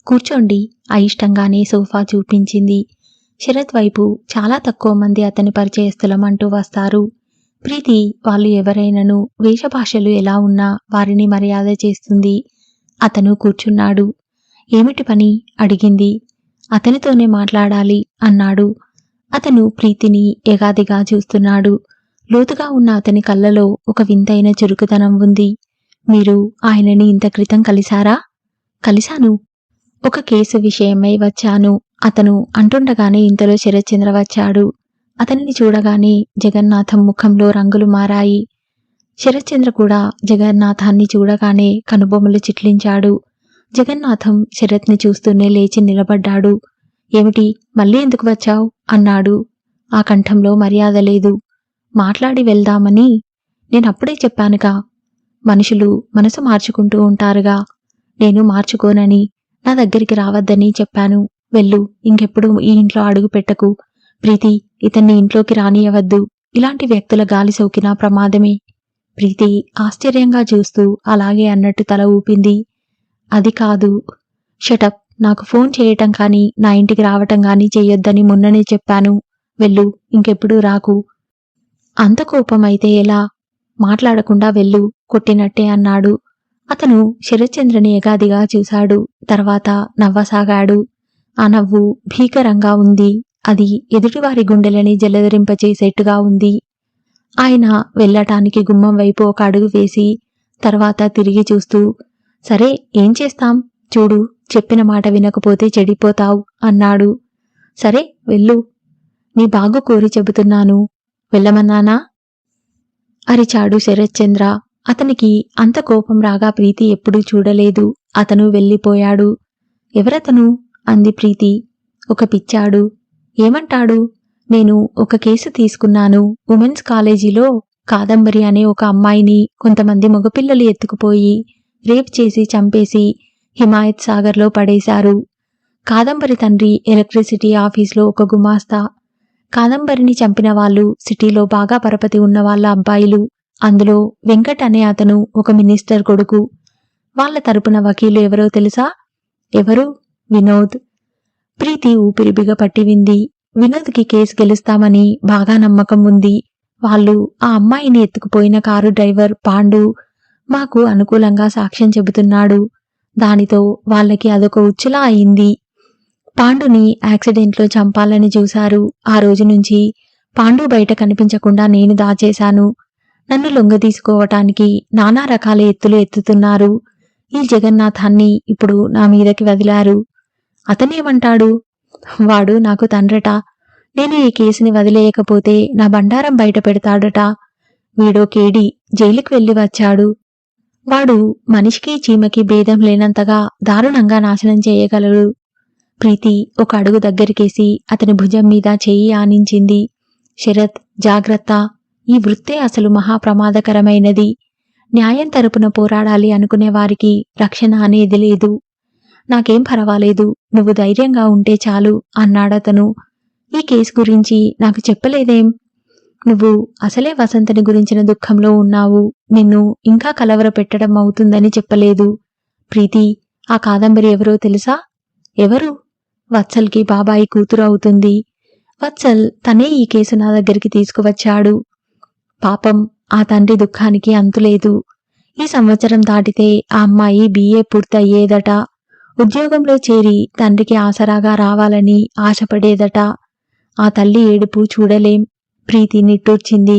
కూర్చోండి. అయిష్టంగానే సోఫా చూపించింది. శరత్ వైపు చాలా తక్కువ మంది అతని పరిచయస్థలం అంటూ వస్తారు. ప్రీతి వాళ్ళు ఎవరైనను వేషభాషలు ఎలా ఉన్నా వారిని మర్యాద చేస్తుంది. అతను కూర్చున్నాడు. ఏమిటి పని? అడిగింది. అతనితోనే మాట్లాడాలి అన్నాడు. అతను ప్రీతిని ఎగాదిగా చూస్తున్నాడు. లోతుగా ఉన్న అతని కళ్ళలో ఒక వింతైన చురుకుదనం ఉంది. మీరు ఆయనని ఇంత క్రితం కలిశారా? కలిశాను. ఒక కేసు విషయమై వచ్చాను. అతను అంటుండగానే ఇంతలో శరత్చంద్ర వచ్చాడు. అతనిని చూడగానే జగన్నాథం ముఖంలో రంగులు మారాయి. శరత్చంద్ర కూడా జగన్నాథాన్ని చూడగానే కనుబొమ్మలు చిట్లించాడు. జగన్నాథం శరత్ని చూస్తూనే లేచి నిలబడ్డాడు. ఏమిటి, మళ్ళీ ఎందుకు వచ్చావు? అన్నాడు. ఆ కంఠంలో మర్యాద లేదు. మాట్లాడి వెళ్దామని. నేనప్పుడే చెప్పానుగా, మనుషులు మనసు మార్చుకుంటూ ఉంటారుగా. నేను మార్చుకోనని, నా దగ్గరికి రావద్దని చెప్పాను. వెళ్ళు, ఇంకెప్పుడు ఈ ఇంట్లో అడుగు పెట్టకు. ప్రీతి, ఇతన్ని ఇంట్లోకి రానియవద్దు. ఇలాంటి వ్యక్తుల గాలి సోకినా ప్రమాదమే. ప్రీతి ఆశ్చర్యంగా చూస్తూ అలాగే అన్నట్టు తల ఊపింది. అది కాదు. షటప్. నాకు ఫోన్ చేయటం కానీ నా ఇంటికి రావటం కానీ చెయ్యొద్దని మొన్ననే చెప్పాను. వెళ్ళు, ఇంకెప్పుడు రాకు. అంత కోపమైతే ఎలా? మాట్లాడకుండా వెళ్ళు, కొట్టినట్టే అన్నాడు. అతను శరత్చంద్రని ఎగాదిగా చూశాడు. తర్వాత నవ్వసాగాడు. ఆ నవ్వు భీకరంగా ఉంది. అది ఎదుటివారి గుండెలని జలధరింపచేసేట్టుగా ఉంది. ఆయన వెళ్ళటానికి గుమ్మం వైపు ఒక అడుగు వేసి తర్వాత తిరిగి చూస్తూ, సరే, ఏం చేస్తాం? చూడు, చెప్పిన మాట వినకపోతే చెడిపోతావు అన్నాడు. సరే, వెళ్ళు. నీ బాగు కోరి చెబుతున్నాను. వెళ్ళమన్నానా? అరిచాడు శరత్చంద్ర. అతనికి అంత కోపం రాగా ప్రీతి ఎప్పుడూ చూడలేదు. అతను వెళ్ళిపోయాడు. ఎవరతను? అంది ప్రీతి. ఒక పిచ్చాడు. ఏమంటాడు? నేను ఒక కేసు తీసుకున్నాను. ఉమెన్స్ కాలేజీలో కాదంబరి అనే ఒక అమ్మాయిని కొంతమంది మగపిల్లలు ఎత్తుకుపోయి రేప్ చేసి చంపేసి హిమాయత్ సాగర్లో పడేశారు. కాదంబరి తండ్రి ఎలక్ట్రిసిటీ ఆఫీస్లో ఒక గుమాస్తా. కాదంబరిని చంపిన వాళ్ళు సిటీలో బాగా పరపతి ఉన్న వాళ్ళ అబ్బాయిలు. అందులో వెంకట్ అనే అతను ఒక మినిస్టర్ కొడుకు. వాళ్ళ తరపున వకీలు ఎవరో తెలుసా? ఎవరు? వినోద్. ప్రీతి ఊపిరి బిగపట్టి వింది. వినోద్కి కేసు గెలుస్తామని బాగా నమ్మకం ఉంది. వాళ్ళు ఆ అమ్మాయిని ఎత్తుకుపోయిన కారు డ్రైవర్ పాండు మాకు అనుకూలంగా సాక్ష్యం చెబుతున్నాడు. దానితో వాళ్ళకి అదొక ఉచ్చులా అయింది. పాండుని యాక్సిడెంట్లో చంపాలని చూశారు. ఆ రోజు నుంచి పాండు బయట కనిపించకుండా నేను దాచేశాను. నన్ను లొంగదీసుకోవటానికి నానా రకాల ఎత్తులు ఎత్తుతున్నారు. ఈ జగన్నాథాన్ని ఇప్పుడు నా మీదకి వదిలారు. అతనేమంటాడు? వాడు నాకు తండ్రట. నేను ఈ కేసుని వదిలేయకపోతే నా బండారం బయట పెడతాడట. వీడో కేడి, జైలుకి వెళ్ళి వచ్చాడు. వాడు మనిషికి చీమకి భేదం లేనంతగా దారుణంగా నాశనం చేయగలడు. ప్రీతి ఒక అడుగు దగ్గరికేసి అతని భుజం మీద చెయ్యి ఆనించింది. శరత్, జాగ్రత్త. ఈ వృత్తే అసలు మహాప్రమాదకరమైనది. న్యాయం తరపున పోరాడాలి అనుకునే వారికి రక్షణ అనేది లేదు. నాకేం పర్వాలేదు, నువ్వు ధైర్యంగా ఉంటే చాలు అన్నాడతను. ఈ కేసు గురించి నాకు చెప్పలేదేం? నువ్వు అసలే వసంతని గురించిన దుఃఖంలో ఉన్నావు. నిన్ను ఇంకా కలవర పెట్టడం అవుతుందని చెప్పలేదు. ప్రీతి, ఆ కాదంబరి ఎవరో తెలుసా? ఎవరు? వత్సల్కి బాబాయి కూతురు అవుతుంది. వత్సల్ తనే ఈ కేసు నా దగ్గరికి తీసుకువచ్చాడు. పాపం, ఆ తండ్రి దుఃఖానికి అంతులేదు. ఈ సంవత్సరం దాటితే ఆ అమ్మాయి BA పూర్తయ్యేదట. ఉద్యోగంలో చేరి తండ్రికి ఆసరాగా రావాలని ఆశపడేదట. ఆ తల్లి ఏడుపు చూడలేం. ప్రీతి నిట్టూర్చింది.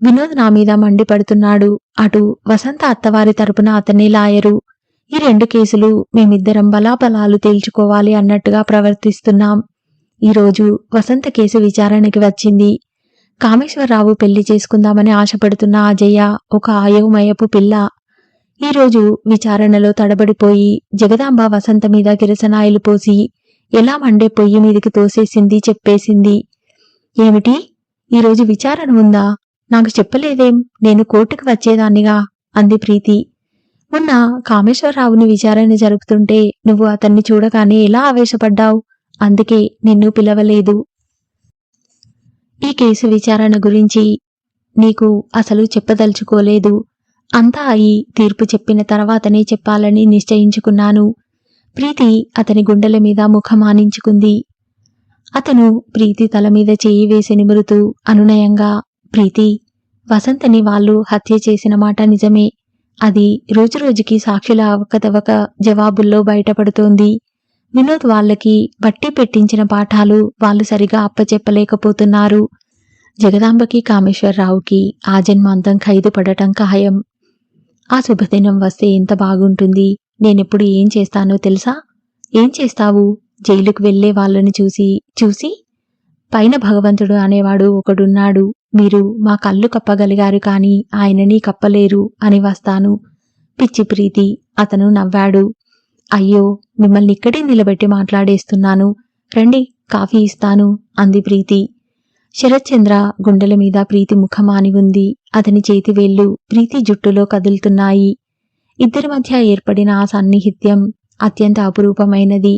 వినోద్ నా మీద మండిపడుతున్నాడు. అటు వసంత అత్తవారి తరపున అతనే లాయరు. ఈ 2 కేసులు మేమిద్దరం బలాబలాలు తేల్చుకోవాలి అన్నట్టుగా ప్రవర్తిస్తున్నాం. ఈరోజు వసంత కేసు విచారణకి వచ్చింది. కామేశ్వరరావు పెళ్లి చేసుకుందామని ఆశపడుతున్న అజయ్య ఒక అయోమయపు పిల్ల. ఈరోజు విచారణలో తడబడిపోయి జగదాంబ వసంత మీద కిరసనాయిలు పోసి ఎలా మండే పొయ్యి మీదికి తోసేసింది, చెప్పేసింది. ఏమిటి, ఈరోజు విచారణ ఉందా? నాకు చెప్పలేదేం? నేను కోర్టుకు వచ్చేదాన్నిగా అంది ప్రీతి. మొన్న కామేశ్వరరావుని విచారణ జరుపుతుంటే నువ్వు అతన్ని చూడగానే ఎలా ఆవేశపడ్డావు? అందుకే నిన్ను పిలవలేదు. ఈ కేసు విచారణ గురించి నీకు అసలు చెప్పదలుచుకోలేదు. అంతా అయి తీర్పు చెప్పిన తర్వాతనే చెప్పాలని నిశ్చయించుకున్నాను. ప్రీతి అతని గుండెల మీద ముఖమానించుకుంది. అతను ప్రీతి తల మీద చేయి వేసి నిమురుతూ అనునయంగా, ప్రీతి, వసంతని వాళ్ళు హత్య చేసిన మాట నిజమే. అది రోజురోజుకి సాక్షుల అవకతవక జవాబుల్లో బయటపడుతోంది. వినోద్ వాళ్ళకి బట్టి పెట్టించిన పాఠాలు వాళ్ళు సరిగా అప్పచెప్పలేకపోతున్నారు. జగదాంబకి కామేశ్వరరావుకి ఆ జన్మాంతం ఖైదు పడటం ఖాయం. ఆ శుభదినం వస్తే ఎంత బాగుంటుంది. నేనెప్పుడు ఏం చేస్తానో తెలుసా? ఏం చేస్తావు? జైలుకు వెళ్లే వాళ్ళని చూసి పైన భగవంతుడు అనేవాడు ఒకడున్నాడు. మీరు మా కళ్ళు కప్పగలిగారు కాని ఆయనని కప్పలేరు అని వస్తాను. పిచ్చి ప్రీతి, అతను నవ్వాడు. అయ్యో, మిమ్మల్ని ఇక్కడే నిలబెట్టి మాట్లాడేస్తున్నాను. రండి, కాఫీ ఇస్తాను అంది ప్రీతి. శరత్చంద్ర గుండెల మీద ప్రీతి ముఖమాని ఉంది. అతని చేతివేళ్లు ప్రీతి జుట్టులో కదులుతున్నాయి. ఇద్దరి మధ్య ఏర్పడిన ఆ సాన్నిహిత్యం అత్యంత అపురూపమైనది.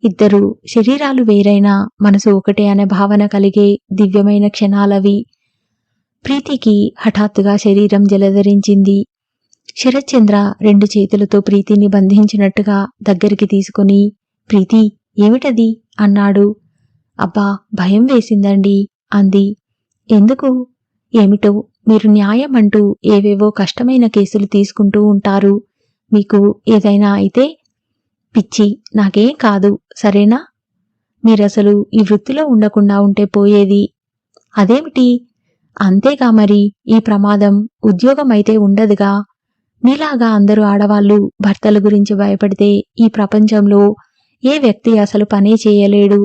ఇద్దరు శరీరాలు వేరైనా మనసు ఒకటే అనే భావన కలిగే దివ్యమైన క్షణాలవి. ప్రీతికి హఠాత్తుగా శరీరం జలధరించింది. శరత్చంద్ర 2 చేతులతో ప్రీతిని బంధించినట్టుగా దగ్గరికి తీసుకుని, ప్రీతి, ఏమిటది అన్నాడు. అబ్బా, భయం వేసిందండి అంది. ఎందుకు? ఏమిటో, మీరు న్యాయం అంటూ ఏవేవో కష్టమైన కేసులు తీసుకుంటూ ఉంటారు. మీకు ఏదైనా అయితే? పిచ్చి, నాకేం కాదు, సరేనా? మీరసలు ఈ వృత్తిలో ఉండకుండా ఉంటే పోయేది. అదేమిటి? అంతేగా మరి, ఈ ప్రమాదం ఉద్యోగం అయితే ఉండదుగా. మీలాగా అందరూ ఆడవాళ్లు భర్తల గురించి భయపడితే ఈ ప్రపంచంలో ఏ వ్యక్తి అసలు పనే చేయలేడు.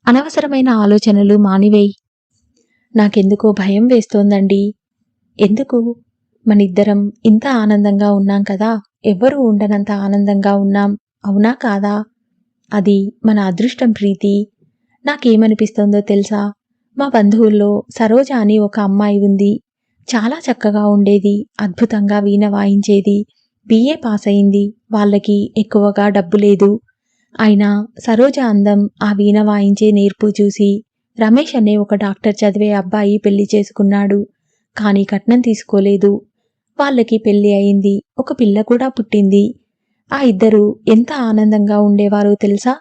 అనవసరమైన ఆలోచనలు మానివేయ్. నాకెందుకో భయం వేస్తోందండి. ఎందుకు? మనిద్దరం ఇంత ఆనందంగా ఉన్నాం కదా, ఎవ్వరూ ఉండనంత ఆనందంగా ఉన్నాం, అవునా కాదా? అది మన అదృష్టం ప్రీతి. నాకేమనిపిస్తోందో తెలుసా? మా బంధువుల్లో సరోజ అని ఒక అమ్మాయి ఉంది. చాలా చక్కగా ఉండేది, అద్భుతంగా వీణ వాయించేది. BA పాస్ అయింది. వాళ్ళకి ఎక్కువగా డబ్బు లేదు. అయినా సరోజ అందం, ఆ వీణ వాయించే నేర్పు చూసి రమేష్ అనే ఒక డాక్టర్ చదివే అబ్బాయి పెళ్లి చేసుకున్నాడు. కానీ కట్నం తీసుకోలేదు. వాళ్ళకి పెళ్లి అయింది. ఒక పిల్ల కూడా పుట్టింది. ఆ ఇద్దరు ఎంత ఆనందంగా ఉండేవారో తెలుసా?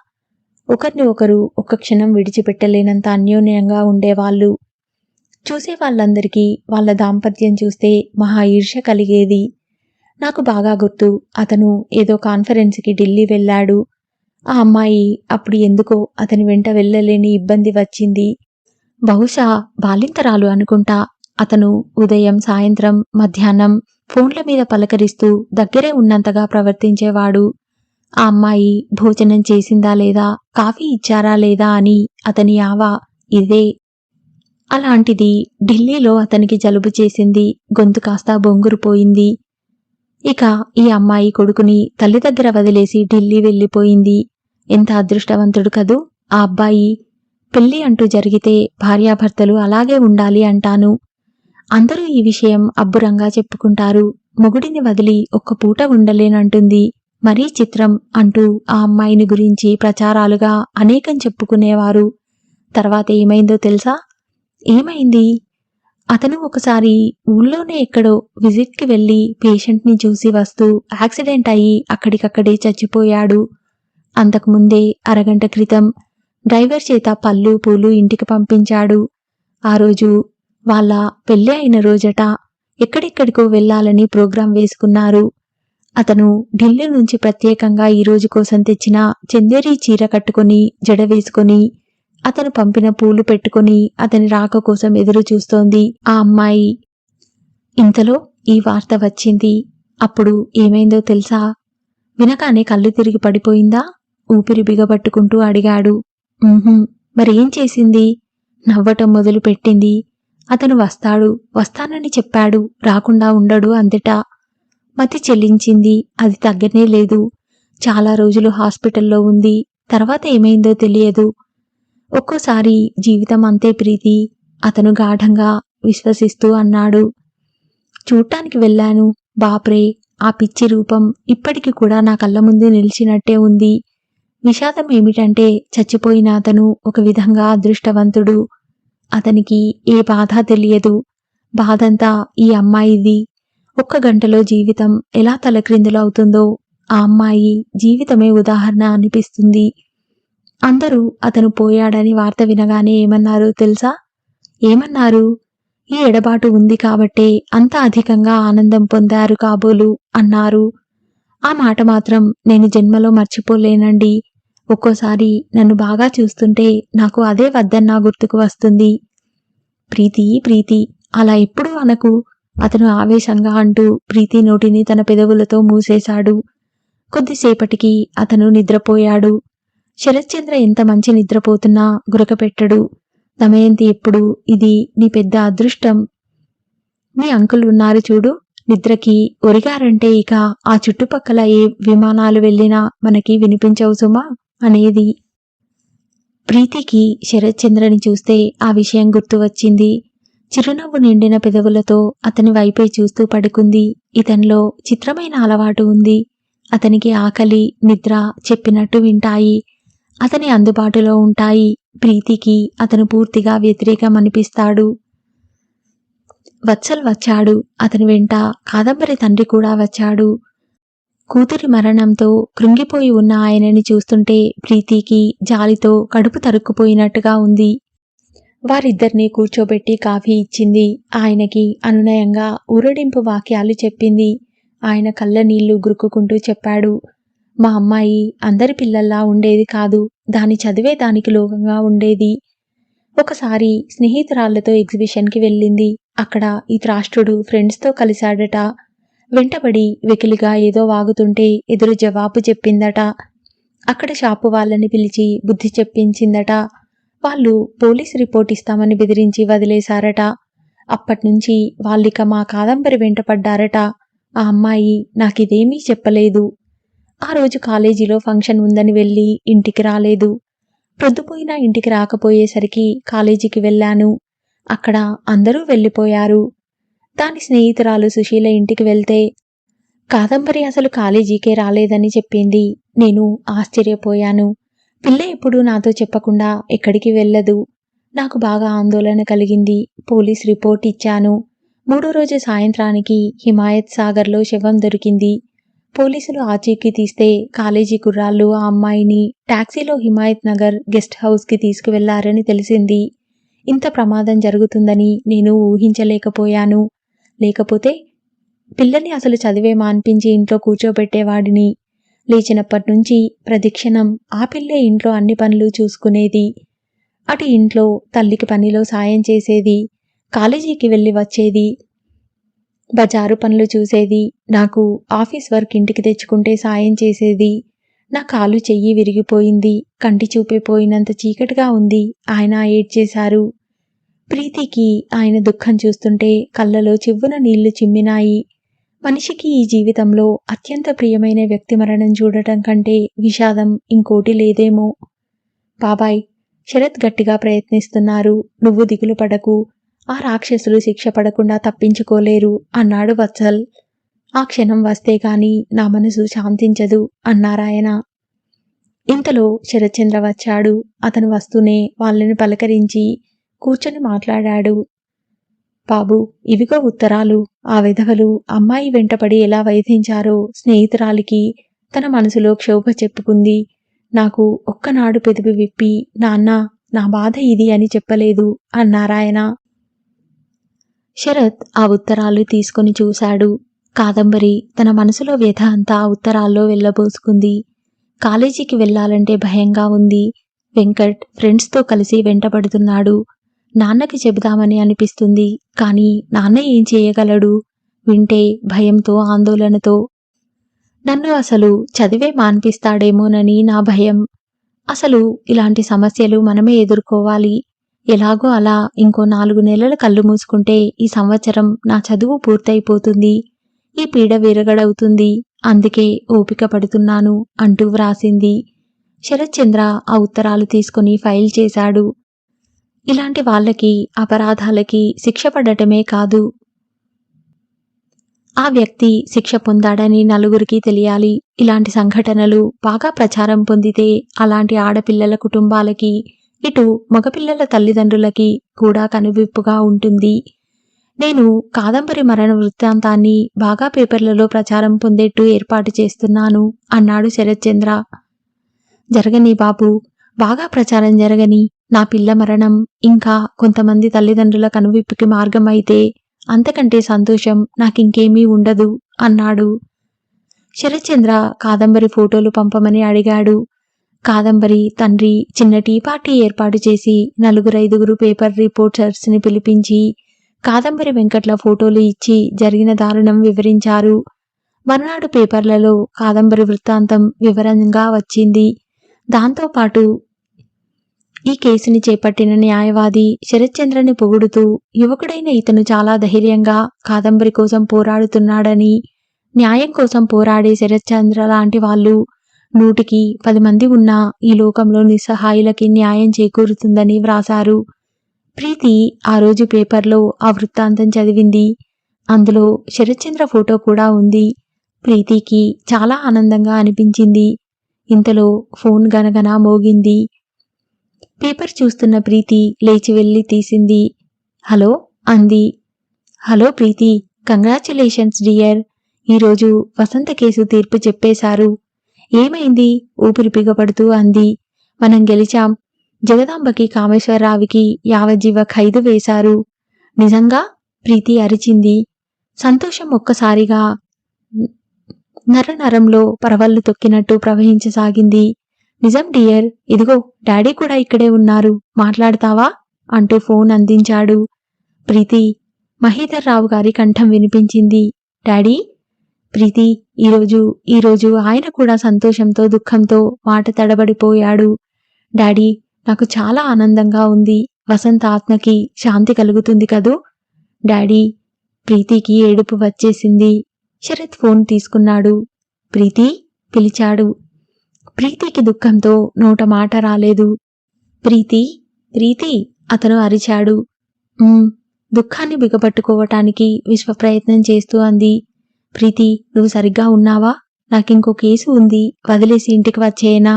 ఒకరిని ఒకరు ఒక్క క్షణం విడిచిపెట్టలేనంత అన్యోన్యంగా ఉండేవాళ్ళు. చూసే వాళ్ళందరికీ వాళ్ళ దాంపత్యం చూస్తే మహా ఈర్ష్య కలిగేది. నాకు బాగా గుర్తు, అతను ఏదో కాన్ఫరెన్స్కి ఢిల్లీ వెళ్ళాడు. ఆ అమ్మాయి అప్పుడు ఎందుకో అతని వెంట వెళ్ళలేని ఇబ్బంది వచ్చింది. బహుశా బాలింతరాలు అనుకుంటా. అతను ఉదయం, సాయంత్రం, మధ్యాహ్నం ఫోన్ల మీద పలకరిస్తూ దగ్గరే ఉన్నంతగా ప్రవర్తించేవాడు. ఆ అమ్మాయి భోజనం చేసిందా లేదా, కాఫీ ఇచ్చారా లేదా అని అతని ఆవా ఇదే. అలాంటిది ఢిల్లీలో అతనికి జలుబు చేసింది. గొంతు కాస్త బొంగురుపోయింది. ఇక ఈ అమ్మాయి కొడుకుని తల్లి దగ్గర వదిలేసి ఢిల్లీ వెళ్ళిపోయింది. ఎంత అదృష్టవంతుడు కదూ ఆ అబ్బాయి. పెళ్లి అంటూ జరిగితే భార్యాభర్తలు అలాగే ఉండాలి అంటాను. అందరూ ఈ విషయం అబ్బురంగా చెప్పుకుంటారు. మొగుడిని వదిలి ఒక్క పూట ఉండలేనంటుంది. మరీ చిత్రం అంటూ ఆ అమ్మాయిని గురించి ప్రచారాలుగా అనేకం చెప్పుకునేవారు. తర్వాత ఏమైందో తెలుసా? ఏమైంది? అతను ఒకసారి ఊళ్ళోనే ఎక్కడో విజిట్కి వెళ్లి పేషెంట్ని చూసి వస్తూ యాక్సిడెంట్ అయ్యి అక్కడికక్కడే చచ్చిపోయాడు. అంతకుముందే అరగంట క్రితం డ్రైవర్ చేత పళ్ళు పూలు ఇంటికి పంపించాడు. ఆ రోజు వాళ్ళ పెళ్ళి అయిన రోజట. ఎక్కడెక్కడికో వెళ్లాలని ప్రోగ్రాం వేసుకున్నారు. అతను ఢిల్లీ నుంచి ప్రత్యేకంగా ఈ రోజు కోసం తెచ్చిన చందేరీ చీర కట్టుకుని జడ వేసుకుని అతను పంపిన పూలు పెట్టుకుని అతని రాక కోసం ఎదురు చూస్తోంది ఆ అమ్మాయి. ఇంతలో ఈ వార్త వచ్చింది. అప్పుడు ఏమైందో తెలుసా? వినగానే కళ్ళు తిరిగి పడిపోయిందా? ఊపిరి బిగబట్టుకుంటూ అడిగాడు. మరేం చేసింది? నవ్వటం మొదలు పెట్టింది. అతను వస్తానని చెప్పాడు, రాకుండా ఉండడు అందట. మతి చెల్లించింది. అది తగ్గనే లేదు. చాలా రోజులు హాస్పిటల్లో ఉంది. తర్వాత ఏమైందో తెలియదు. ఒక్కోసారి జీవితం అంతే ప్రీతి, అతను గాఢంగా విశ్వసిస్తూ అన్నాడు. చూడటానికి వెళ్ళాను. బాప్రే, ఆ పిచ్చి రూపం ఇప్పటికి కూడా నా కళ్ళ ముందు నిలిచినట్టే ఉంది. విషాదం ఏమిటంటే చచ్చిపోయిన అతను ఒక విధంగా అదృష్టవంతుడు. అతనికి ఏ బాధ తెలియదు. బాధంతా ఈ అమ్మాయిది. ఒక్క గంటలో జీవితం ఎలా తలక్రిందులవుతుందో ఆ అమ్మాయి జీవితమే ఉదాహరణ అనిపిస్తుంది. అందరూ అతను పోయాడని వార్త వినగానే ఏమన్నారో తెలుసా? ఏమన్నారు? ఈ ఎడబాటు ఉంది కాబట్టే అంత అధికంగా ఆనందం పొందారు కాబోలు అన్నారు. ఆ మాట మాత్రం నేను జన్మలో మర్చిపోలేనండి. ఒక్కోసారి నన్ను బాగా చూస్తుంటే నాకు అదే వద్దన్నా గుర్తుకు వస్తుంది. ప్రీతి అలా ఎప్పుడూ అనకు, అతను ఆవేశంగా అంటూ ప్రీతి నోటిని తన పెదవులతో మూసేశాడు. కొద్దిసేపటికి అతను నిద్రపోయాడు. శరత్చంద్ర ఎంత మంచి నిద్రపోతున్నా గురకపెట్టడు. దమయంతి ఎప్పుడు ఇది నీ పెద్ద అదృష్టం. మీ అంకుల్ ఉన్నారు చూడు, నిద్రకి ఒరిగారంటే ఇక ఆ చుట్టుపక్కల ఏ విమానాలు వెళ్ళినా మనకి వినిపించవు సుమా అనేది. ప్రీతికి శరత్చంద్రని చూస్తే ఆ విషయం గుర్తు వచ్చింది. చిరునవ్వు నిండిన పెదవులతో అతని వైపే చూస్తూ పడుకుంది. ఇతనిలో చిత్రమైన అలవాటు ఉంది. అతనికి ఆకలి, నిద్ర చెప్పినట్టు వింటాయి. అతని అందుబాటులో ఉంటాయి. ప్రీతికి అతను పూర్తిగా వ్యతిరేకం అనిపిస్తాడు. వత్సల్ వచ్చాడు. అతని వెంట కాదంబరి తండ్రి కూడా వచ్చాడు. కూతురి మరణంతో కృంగిపోయి ఉన్న ఆయనని చూస్తుంటే ప్రీతికి జాలితో కడుపు తరుక్కుపోయినట్టుగా ఉంది. వారిద్దరినీ కూర్చోబెట్టి కాఫీ ఇచ్చింది. ఆయనకి అనునయంగా ఊరడింపు వాక్యాలు చెప్పింది. ఆయన కళ్ళ నీళ్లు గురుక్కుంటూ చెప్పాడు. మా అమ్మాయి అందరి పిల్లల్లా ఉండేది కాదు. దాని చదివే దానికి లోకంగా ఉండేది. ఒకసారి స్నేహితురాళ్లతో ఎగ్జిబిషన్కి వెళ్ళింది. అక్కడ ఈ త్రాష్ట్రుడు ఫ్రెండ్స్తో కలిశాడట. వెంటబడి వెకిలిగా ఏదో వాగుతుంటే ఎదురు జవాబు చెప్పిందట. అక్కడ షాపు వాళ్ళని పిలిచి బుద్ధి చెప్పించిందట. వాళ్ళు పోలీస్ రిపోర్ట్ ఇస్తామని బెదిరించి వదిలేశారట. అప్పట్నుంచి వాళ్ళిక మా కాదంబరి వెంటపడ్డారట. ఆ అమ్మాయి నాకిదేమీ చెప్పలేదు. ఆ రోజు కాలేజీలో ఫంక్షన్ ఉందని వెళ్ళి ఇంటికి రాలేదు. ప్రొద్దుపోయినా ఇంటికి రాకపోయేసరికి కాలేజీకి వెళ్ళాను. అక్కడ అందరూ వెళ్ళిపోయారు. దాని స్నేహితురాలు సుశీల ఇంటికి వెళ్తే కాదంబరి అసలు కాలేజీకే రాలేదని చెప్పింది. నేను ఆశ్చర్యపోయాను. పిల్ల ఎప్పుడూ నాతో చెప్పకుండా ఎక్కడికి వెళ్ళదు. నాకు బాగా ఆందోళన కలిగింది. పోలీస్ రిపోర్ట్ ఇచ్చాను. 3వ రోజు సాయంత్రానికి హిమాయత్ సాగర్లో శవం దొరికింది. పోలీసులు ఆచూకీ తీస్తే కాలేజీ కుర్రాళ్ళు ఆ అమ్మాయిని టాక్సీలో హిమాయత్ నగర్ గెస్ట్ హౌస్కి తీసుకువెళ్లారని తెలిసింది. ఇంత ప్రమాదం జరుగుతుందని నేను ఊహించలేకపోయాను. లేకపోతే పిల్లని అసలు చదివే మాన్పించి ఇంట్లో కూర్చోబెట్టేవాడిని. లేచినప్పటినుంచి ప్రతిక్షణం ఆ పిల్లే ఇంట్లో అన్ని పనులు చూసుకునేది. అటు ఇంట్లో తల్లికి పనిలో సాయం చేసేది. కాలేజీకి వెళ్ళి వచ్చేది. బజారు పనులు చూసేది. నాకు ఆఫీస్ వర్క్ ఇంటికి తెచ్చుకుంటే సాయం చేసేది. నా కాలు చెయ్యి విరిగిపోయింది. కంటి చూపే పోయినంత చీకటిగా ఉంది. ఆయన ఏడ్చేశారు. ప్రీతికి ఆయన దుఃఖం చూస్తుంటే కళ్ళలో చివ్వున నీళ్లు చిమ్మినాయి. మనిషికి ఈ జీవితంలో అత్యంత ప్రియమైన వ్యక్తి మరణం చూడటం కంటే విషాదం ఇంకోటి లేదేమో. బాబాయ్, శరత్ గట్టిగా ప్రయత్నిస్తున్నారు. నువ్వు దిగులు పడకు. ఆ రాక్షసులు శిక్ష పడకుండా తప్పించుకోలేరు అన్నాడు వత్సల్. ఆ క్షణం వస్తే గాని నా మనసు శాంతించదు అన్నారాయన. ఇంతలో శరత్చంద్ర వచ్చాడు. అతను వస్తూనే వాళ్ళని పలకరించి కూర్చొని మాట్లాడాడు. బాబు, ఇవిగో ఉత్తరాలు. ఆ విధవలు అమ్మాయి వెంటపడి ఎలా వేధించారో స్నేహితురాలికి తన మనసులో క్షోభ చెప్పుకుంది. నాకు ఒక్కనాడు పెదవి విప్పి నాన్న నా బాధ ఇది అని చెప్పలేదు అన్నారాయన. శరత్ ఆ ఉత్తరాలు తీసుకొని చూశాడు. కాదంబరి తన మనసులో వ్యధ అంతా ఆ ఉత్తరాల్లో వెళ్ళబోసుకుంది. కాలేజీకి వెళ్లాలంటే భయంగా ఉంది. వెంకట్ ఫ్రెండ్స్తో కలిసి వెంటబడుతున్నాడు. నాన్నకి చెబుదామని అనిపిస్తుంది. కానీ నాన్న ఏం చేయగలడు? వింటే భయంతో ఆందోళనతో నన్ను అసలు చదివే మాన్పిస్తాడేమోనని నా భయం. అసలు ఇలాంటి సమస్యలు మనమే ఎదుర్కోవాలి. ఎలాగో అలా ఇంకో 4 నెలలు కళ్ళు మూసుకుంటే ఈ సంవత్సరం నా చదువు పూర్తయిపోతుంది. ఈ పీడ విరగడవుతుంది. అందుకే ఓపిక పడుతున్నాను అంటూ వ్రాసింది. శరత్చంద్ర ఆ ఉత్తరాలు తీసుకుని ఫైల్ చేశాడు. ఇలాంటి వాళ్ళకి అపరాధాలకి శిక్ష పడటమే కాదు, ఆ వ్యక్తి శిక్ష పొందాడని నలుగురికి తెలియాలి. ఇలాంటి సంఘటనలు బాగా ప్రచారం పొందితే అలాంటి ఆడపిల్లల కుటుంబాలకి, ఇటు మగపిల్లల తల్లిదండ్రులకి కూడా కనువిప్పుగా ఉంటుంది. నేను కాదంబరి మరణ వృత్తాంతాన్ని బాగా పేపర్లలో ప్రచారం పొందేట్టు ఏర్పాటు చేస్తున్నాను అన్నాడు శరత్చంద్ర. జరగని బాబు, బాగా ప్రచారం జరగని. నా పిల్ల మరణం ఇంకా కొంతమంది తల్లిదండ్రుల కనువిప్పుకి మార్గం అయితే అంతకంటే సంతోషం నాకింకేమీ ఉండదు అన్నాడు. శరత్చంద్ర కాదంబరి ఫోటోలు పంపమని అడిగాడు. కాదంబరి తండ్రి చిన్న టీ పార్టీ ఏర్పాటు చేసి 4-5 పేపర్ రిపోర్టర్స్ ని పిలిపించి కాదంబరి వెంకట్ల ఫోటోలు ఇచ్చి జరిగిన దారుణం వివరించారు. మర్నాడు పేపర్లలో కాదంబరి వృత్తాంతం వివరంగా వచ్చింది. దాంతోపాటు ఈ కేసుని చేపట్టిన న్యాయవాది శరత్చంద్రని పొగుడుతూ యువకుడైన ఇతను చాలా ధైర్యంగా కాదంబరి కోసం పోరాడుతున్నాడని, న్యాయం కోసం పోరాడే శరత్చంద్ర లాంటి వాళ్ళు 100కి 10 మంది ఉన్నా ఈ లోకంలో నిస్సహాయులకి న్యాయం చేకూరుతుందని వ్రాశారు. ప్రీతి ఆ రోజు పేపర్లో ఆ వృత్తాంతం చదివింది. అందులో శరత్చంద్ర ఫోటో కూడా ఉంది. ప్రీతికి చాలా ఆనందంగా అనిపించింది. ఇంతలో ఫోన్ గనగన మోగింది. పేపర్ చూస్తున్న ప్రీతి లేచి వెళ్లి తీసింది. హలో అంది. హలో ప్రీతి, కంగ్రాచ్యులేషన్స్ డియర్. ఈరోజు వసంత కేసు తీర్పు చెప్పేశారు. ఏమైంది? ఊపిరి బిగపడుతూ అంది. మనం గెలిచాం. జగదాంబకి కామేశ్వరరావుకి యావజ్జీవ ఖైదు వేశారు. నిజంగా? ప్రీతి అరిచింది. సంతోషం ఒక్కసారిగా నరంలో పరవళ్లు తొక్కినట్టు ప్రవహించసాగింది. నిజం డియర్, ఇదిగో డాడీ కూడా ఇక్కడే ఉన్నారు, మాట్లాడతావా అంటూ ఫోన్ అందించాడు. ప్రీతి, మహీధర్ రావు గారి కంఠం వినిపించింది. డాడీ? ప్రీతి, ఈరోజు ఆయన కూడా సంతోషంతో దుఃఖంతో మాట తడబడిపోయాడు. డాడీ, నాకు చాలా ఆనందంగా ఉంది. వసంత ఆత్మకి శాంతి కలుగుతుంది కదూ డాడీ. ప్రీతికి ఏడుపు వచ్చేసింది. శరత్ ఫోన్ తీసుకున్నాడు. ప్రీతి పిలిచాడు. ప్రీతికి దుఃఖంతో నోట మాట రాలేదు. ప్రీతి ప్రీతి అతను అరిచాడు. దుఃఖాన్ని బిగపట్టుకోవటానికి విశ్వ ప్రయత్నం చేస్తూ అంది. ప్రీతి, నువ్వు సరిగ్గా ఉన్నావా? నాకింకో కేసు ఉంది, వదిలేసి ఇంటికి వచ్చేయనా?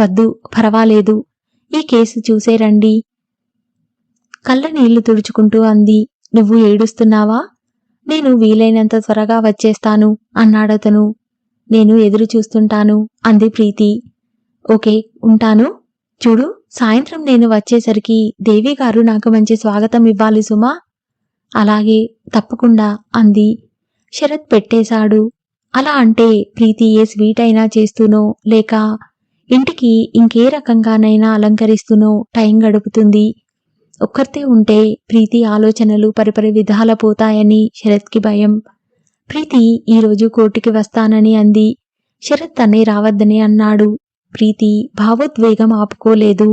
వద్దు, పర్వాలేదు, ఈ కేసు చూసే రండి. కళ్ళ నీళ్లు తుడుచుకుంటూ అంది. నువ్వు ఏడుస్తున్నావా? నేను వీలైనంత త్వరగా వచ్చేస్తాను అన్నాడతను. నేను ఎదురు చూస్తుంటాను అంది ప్రీతి. ఓకే, ఉంటాను. చూడు, సాయంత్రం నేను వచ్చేసరికి దేవిగారు నాకు మంచి స్వాగతం ఇవ్వాలి సుమా. అలాగే, తప్పకుండా అంది. శరత్ పెట్టేశాడు. అలా అంటే ప్రీతి ఏ స్వీట్ అయినా చేస్తూనో లేక ఇంటికి ఇంకే రకంగానైనా అలంకరిస్తూనో టైం గడుపుతుంది. ఒక్కర్తే ఉంటే ప్రీతి ఆలోచనలు పరిపరి విధాల పోతాయని శరత్కి భయం. ప్రీతి ఈరోజు కోర్టుకి వస్తానని అంది. శరత్ తనే రావద్దని అన్నాడు. ప్రీతి భావోద్వేగం ఆపుకోలేదు.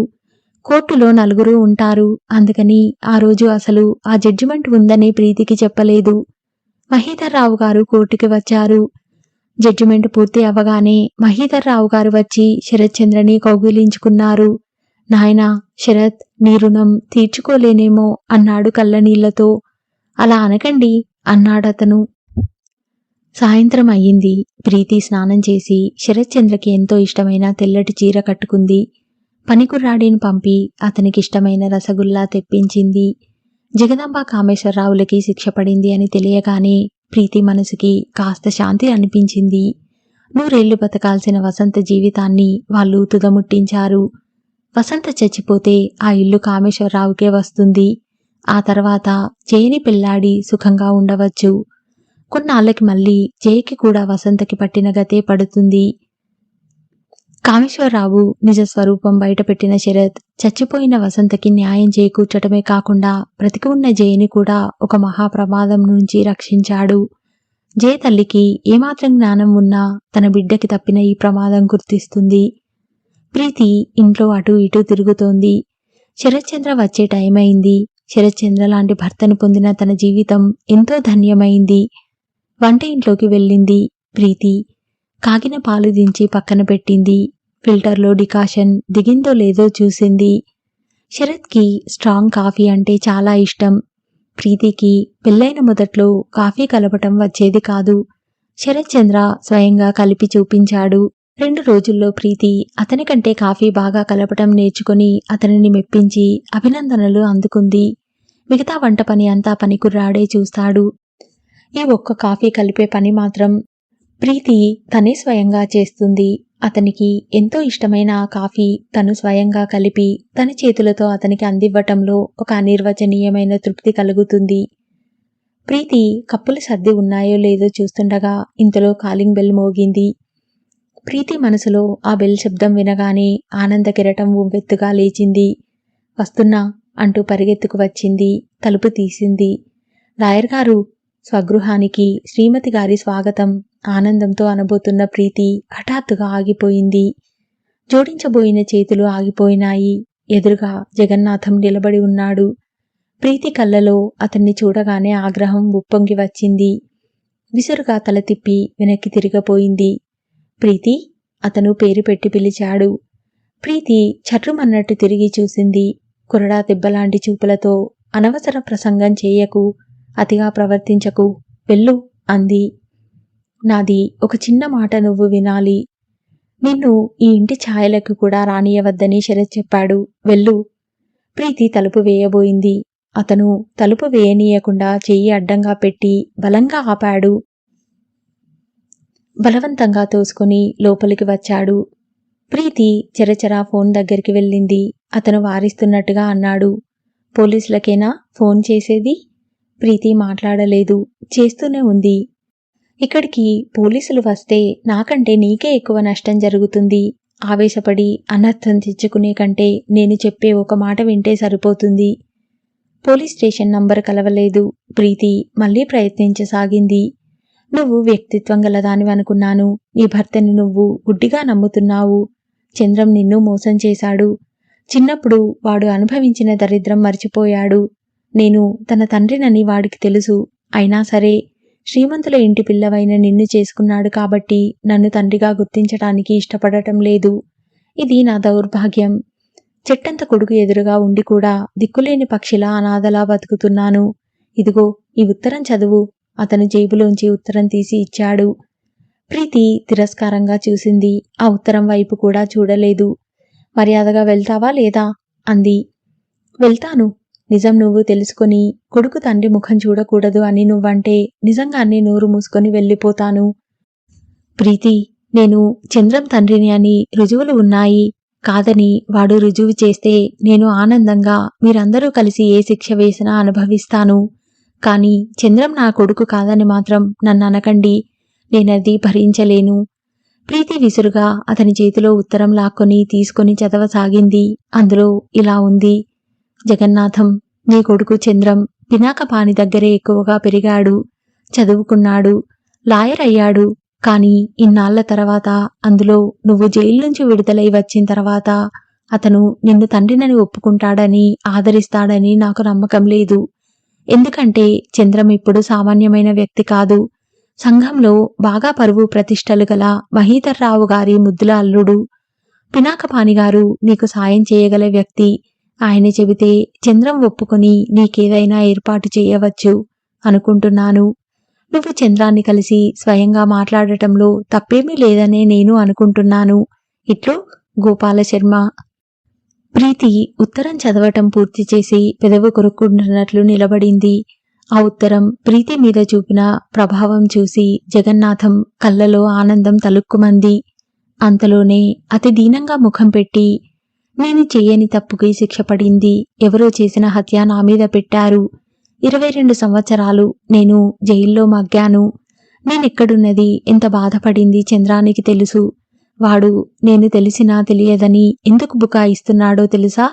కోర్టులో 4 ఉంటారు, అందుకని ఆ రోజు అసలు ఆ జడ్జిమెంట్ ఉందని ప్రీతికి చెప్పలేదు. మహీధర్ రావు గారు కోర్టుకి వచ్చారు. జడ్జిమెంట్ పూర్తి అవ్వగానే మహీధర్ రావు గారు వచ్చి శరత్చంద్రని కౌగిలించుకున్నారు. నాయనా శరత్, నీ రుణం తీర్చుకోలేనేమో అన్నాడు కళ్ళనీళ్లతో. అలా అనకండి అన్నాడతను. సాయంత్రం అయ్యింది. ప్రీతి స్నానం చేసి శరత్చంద్రకి ఎంతో ఇష్టమైన తెల్లటి చీర కట్టుకుంది. పనికుర్రాడిని పంపి అతనికిష్టమైన రసగుల్లా తెప్పించింది. జగదాంబ కామేశ్వరరావులకి శిక్ష పడింది అని తెలియగానే ప్రీతి మనసుకి కాస్త శాంతి అనిపించింది. 100 ఏళ్లు బతకాల్సిన వసంత జీవితాన్ని వాళ్ళు తుదముట్టించారు. వసంత చచ్చిపోతే ఆ ఇల్లు కామేశ్వరరావుకే వస్తుంది. ఆ తర్వాత జయని పెళ్లాడి సుఖంగా ఉండవచ్చు. కొన్నాళ్లకి మళ్ళీ జయకి కూడా వసంతకి పట్టిన గతే పడుతుంది. కామేశ్వరరావు నిజ స్వరూపం బయటపెట్టిన శరత్ చచ్చిపోయిన వసంతకి న్యాయం చేకూర్చటమే కాకుండా బ్రతికి ఉన్న జయని కూడా ఒక మహాప్రమాదం నుంచి రక్షించాడు. జయ తల్లికి ఏమాత్రం జ్ఞానం ఉన్నా తన బిడ్డకి తప్పిన ఈ ప్రమాదం గుర్తిస్తుంది. ప్రీతి ఇంట్లో అటూ ఇటూ తిరుగుతోంది. శరత్చంద్ర వచ్చే టైం అయింది. శరత్చంద్ర లాంటి భర్తను పొందిన తన జీవితం ఎంతో ధన్యమైంది. వంట ఇంట్లోకి వెళ్ళింది ప్రీతి. కాగిన పాలు దించి పక్కన పెట్టింది. ఫిల్టర్లో డికాషన్ దిగిందో లేదో చూసింది. శరత్కి స్ట్రాంగ్ కాఫీ అంటే చాలా ఇష్టం. ప్రీతికి పెళ్ళైన మొదట్లో కాఫీ కలపటం వచ్చేది కాదు. శరత్చంద్ర స్వయంగా కలిపి చూపించాడు. 2 రోజుల్లో ప్రీతి అతనికంటే కాఫీ బాగా కలపటం నేర్చుకుని అతనిని మెప్పించి అభినందనలు అందుకుంది. మిగతా వంట పని అంతా పనికుర్రాడే చూస్తాడు. ఈ ఒక్క కాఫీ కలిపే పని మాత్రం ప్రీతి తనే స్వయంగా చేస్తుంది. అతనికి ఎంతో ఇష్టమైన ఆ కాఫీ తను స్వయంగా కలిపి తన చేతులతో అతనికి అందివ్వటంలో ఒక అనిర్వచనీయమైన తృప్తి కలుగుతుంది. ప్రీతి కప్పులు సర్ది ఉన్నాయో లేదో చూస్తుండగా ఇంతలో కాలింగ్ బెల్ మోగింది. ప్రీతి మనసులో ఆ బెల్ శబ్దం వినగానే ఆనంద కిరటం ఉవ్వెత్తుగా లేచింది. వస్తున్నా అంటూ పరిగెత్తుకు వచ్చింది. తలుపు తీసింది. లాయర్ గారు. స్వగృహానికి శ్రీమతి గారి స్వాగతం ఆనందంతో అనబోతున్న ప్రీతి హఠాత్తుగా ఆగిపోయింది. జోడించబోయిన చేతులు ఆగిపోయినాయి. ఎదురుగా జగన్నాథం నిలబడి ఉన్నాడు. ప్రీతి కళ్ళలో అతన్ని చూడగానే ఆగ్రహం ఉప్పొంగి వచ్చింది. విసురుగా తల తిప్పి వెనక్కి తిరిగిపోయింది. ప్రీతి అతను పేరు పెట్టి పిలిచాడు. ప్రీతి చట్రుమన్నట్టు తిరిగి చూసింది. కొరడా దెబ్బలాంటి చూపులతో అనవసర ప్రసంగం చేయకు, అతిగా ప్రవర్తించకు, వెళ్ళు అంది. నాది ఒక చిన్న మాట నువ్వు వినాలి. నిన్ను ఈ ఇంటి ఛాయలకు కూడా రానియవద్దని శరత్ చెప్పాడు. వెళ్ళు. ప్రీతి తలుపు వేయబోయింది. అతను తలుపు వేయనీయకుండా చెయ్యి అడ్డంగా పెట్టి బలంగా ఆపాడు. బలవంతంగా తోసుకుని లోపలికి వచ్చాడు. ప్రీతి చెరచెరా ఫోన్ దగ్గరికి వెళ్ళింది. అతను వారిస్తున్నట్టుగా అన్నాడు. పోలీసులకేనా ఫోన్ చేసేది? ప్రీతి మాట్లాడలేదు. చేస్తూనే ఉంది. ఇక్కడికి పోలీసులు వస్తే నాకంటే నీకే ఎక్కువ నష్టం జరుగుతుంది. ఆవేశపడి అనర్థం తెచ్చుకునే కంటే నేను చెప్పే ఒక మాట వింటే సరిపోతుంది. పోలీస్ స్టేషన్ నంబర్ కలవలేదు. ప్రీతి మళ్లీ ప్రయత్నించసాగింది. నువ్వు వ్యక్తిత్వం గలదానివనుకున్నాను. నీ భర్తని నువ్వు గుడ్డిగా నమ్ముతున్నావు. చంద్రం నిన్ను మోసం చేశాడు. చిన్నప్పుడు వాడు అనుభవించిన దరిద్రం మర్చిపోయాడు. నేను తన తండ్రినని వాడికి తెలుసు. అయినా సరే శ్రీమంతుల ఇంటి పిల్లవైన నిన్ను చేసుకున్నాడు కాబట్టి నన్ను తండ్రిగా గుర్తించటానికి ఇష్టపడటం లేదు. ఇది నా దౌర్భాగ్యం. చెట్టంత కొడుకు ఎదురుగా ఉండి కూడా దిక్కులేని పక్షిలా అనాథలా బతుకుతున్నాను. ఇదిగో ఈ ఉత్తరం చదువు. అతను జేబులోంచి ఉత్తరం తీసి ఇచ్చాడు. ప్రీతి తిరస్కారంగా చూసింది. ఆ ఉత్తరం వైపు కూడా చూడలేదు. మర్యాదగా వెళ్తావా లేదా అంది. వెళ్తాను. నిజం నువ్వు తెలుసుకొని కొడుకు తండ్రి ముఖం చూడకూడదు అని నువ్వంటే నిజంగానే నోరు మూసుకొని వెళ్ళిపోతాను. ప్రీతి, నేను చంద్రం తండ్రిని అని రుజువులు ఉన్నాయి. కాదని వాడు రుజువు చేస్తే నేను ఆనందంగా మీరందరూ కలిసి ఏ శిక్ష వేసినా అనుభవిస్తాను. కాని చంద్రం నా కొడుకు కాదని మాత్రం నన్ను అనకండి. నేనది భరించలేను. ప్రీతి విసురుగా అతని చేతిలో ఉత్తరం లాక్కొని తీసుకొని చదవసాగింది. అందులో ఇలా ఉంది. జగన్నాథం, నీ కొడుకు చంద్రం పినాకపాణి దగ్గరే ఎక్కువగా పెరిగాడు. చదువుకున్నాడు. లాయర్ అయ్యాడు. కాని ఇన్నాళ్ల తర్వాత, అందులో నువ్వు జైలు నుంచి విడుదలై వచ్చిన తర్వాత అతను నిన్ను తండ్రినని ఒప్పుకుంటాడని ఆదరిస్తాడని నాకు నమ్మకం లేదు. ఎందుకంటే చంద్రం ఇప్పుడు సామాన్యమైన వ్యక్తి కాదు. సంఘంలో బాగా పరువు ప్రతిష్టలు గల మహీధర్రావు గారి ముద్దుల అల్లుడు. పినాకపాణిగారు నీకు సాయం చేయగల వ్యక్తి. ఆయన చెబితే చంద్రం ఒప్పుకొని నీకేదైనా ఏర్పాటు చేయవచ్చు అనుకుంటున్నాను. నువ్వు చంద్రాన్ని కలిసి స్వయంగా మాట్లాడటంలో తప్పేమీ లేదనే నేను అనుకుంటున్నాను. ఇట్లు గోపాలశర్మ. ప్రీతి ఉత్తరం చదవటం పూర్తి చేసి పెదవి కొరుక్కుంటున్నట్లు నిలబడింది. ఆ ఉత్తరం ప్రీతి మీద చూపిన ప్రభావం చూసి జగన్నాథం కళ్ళలో ఆనందం తలుక్కుమంది. అంతలోనే అతి దీనంగా ముఖం పెట్టి, నేను చేయని తప్పుకి శిక్ష పడింది. ఎవరో చేసిన హత్య నా మీద పెట్టారు. 22 సంవత్సరాలు నేను జైల్లో మగ్గాను. నేనెక్కడున్నది ఎంత బాధపడింది చంద్రానికి తెలుసు. వాడు నేను తెలిసినా తెలియదని ఎందుకు బుకాయిస్తున్నాడో తెలుసా?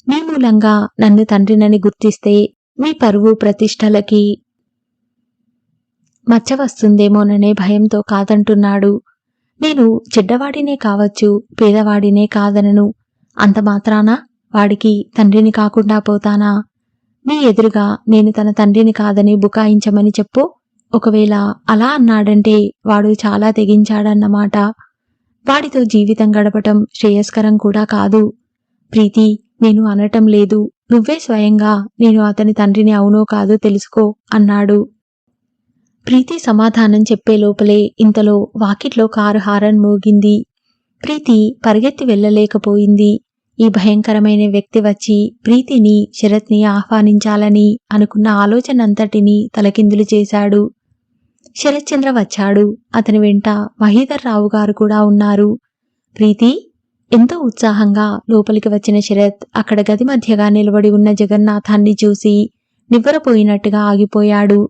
మీ మూలంగా నన్ను తండ్రినని గుర్తిస్తే మీ పరువు ప్రతిష్టలకి మచ్చ వస్తుందేమోననే భయంతో కాదంటున్నాడు. నేను చెడ్డవాడినే కావచ్చు, పేదవాడినే కాదనను. అంత మాత్రాన వాడికి తండ్రిని కాకుండా పోతానా? మీ ఎదురుగా నేను తన తండ్రిని కాదని బుకాయించమని చెప్పు. ఒకవేళ అలా అన్నాడంటే వాడు చాలా తెగించాడన్నమాట. వాడితో జీవితం గడపటం శ్రేయస్కరం కూడా కాదు. ప్రీతి, నేను అనటం లేదు. నువ్వే స్వయంగా నేను అతని తండ్రిని అవునో కాదో తెలుసుకో అన్నాడు. ప్రీతి సమాధానం చెప్పే లోపలే ఇంతలో వాకిట్లో కారు హారన్ మోగింది. ప్రీతి పరిగెత్తి వెళ్ళలేకపోయింది. ఈ భయంకరమైన వ్యక్తి వచ్చి ప్రీతిని, శరత్ని ఆహ్వానించాలని అనుకున్న ఆలోచనంతటినీ తలకిందులు చేశాడు. శరత్చంద్ర వచ్చాడు. అతని వెంట మహీధర్రావు గారు కూడా ఉన్నారు. ప్రీతి, ఎంతో ఉత్సాహంగా లోపలికి వచ్చిన శరత్ అక్కడ గది మధ్యగా నిలబడి ఉన్న జగన్నాథాన్ని చూసి నివ్వెరపోయినట్టుగా ఆగిపోయాడు.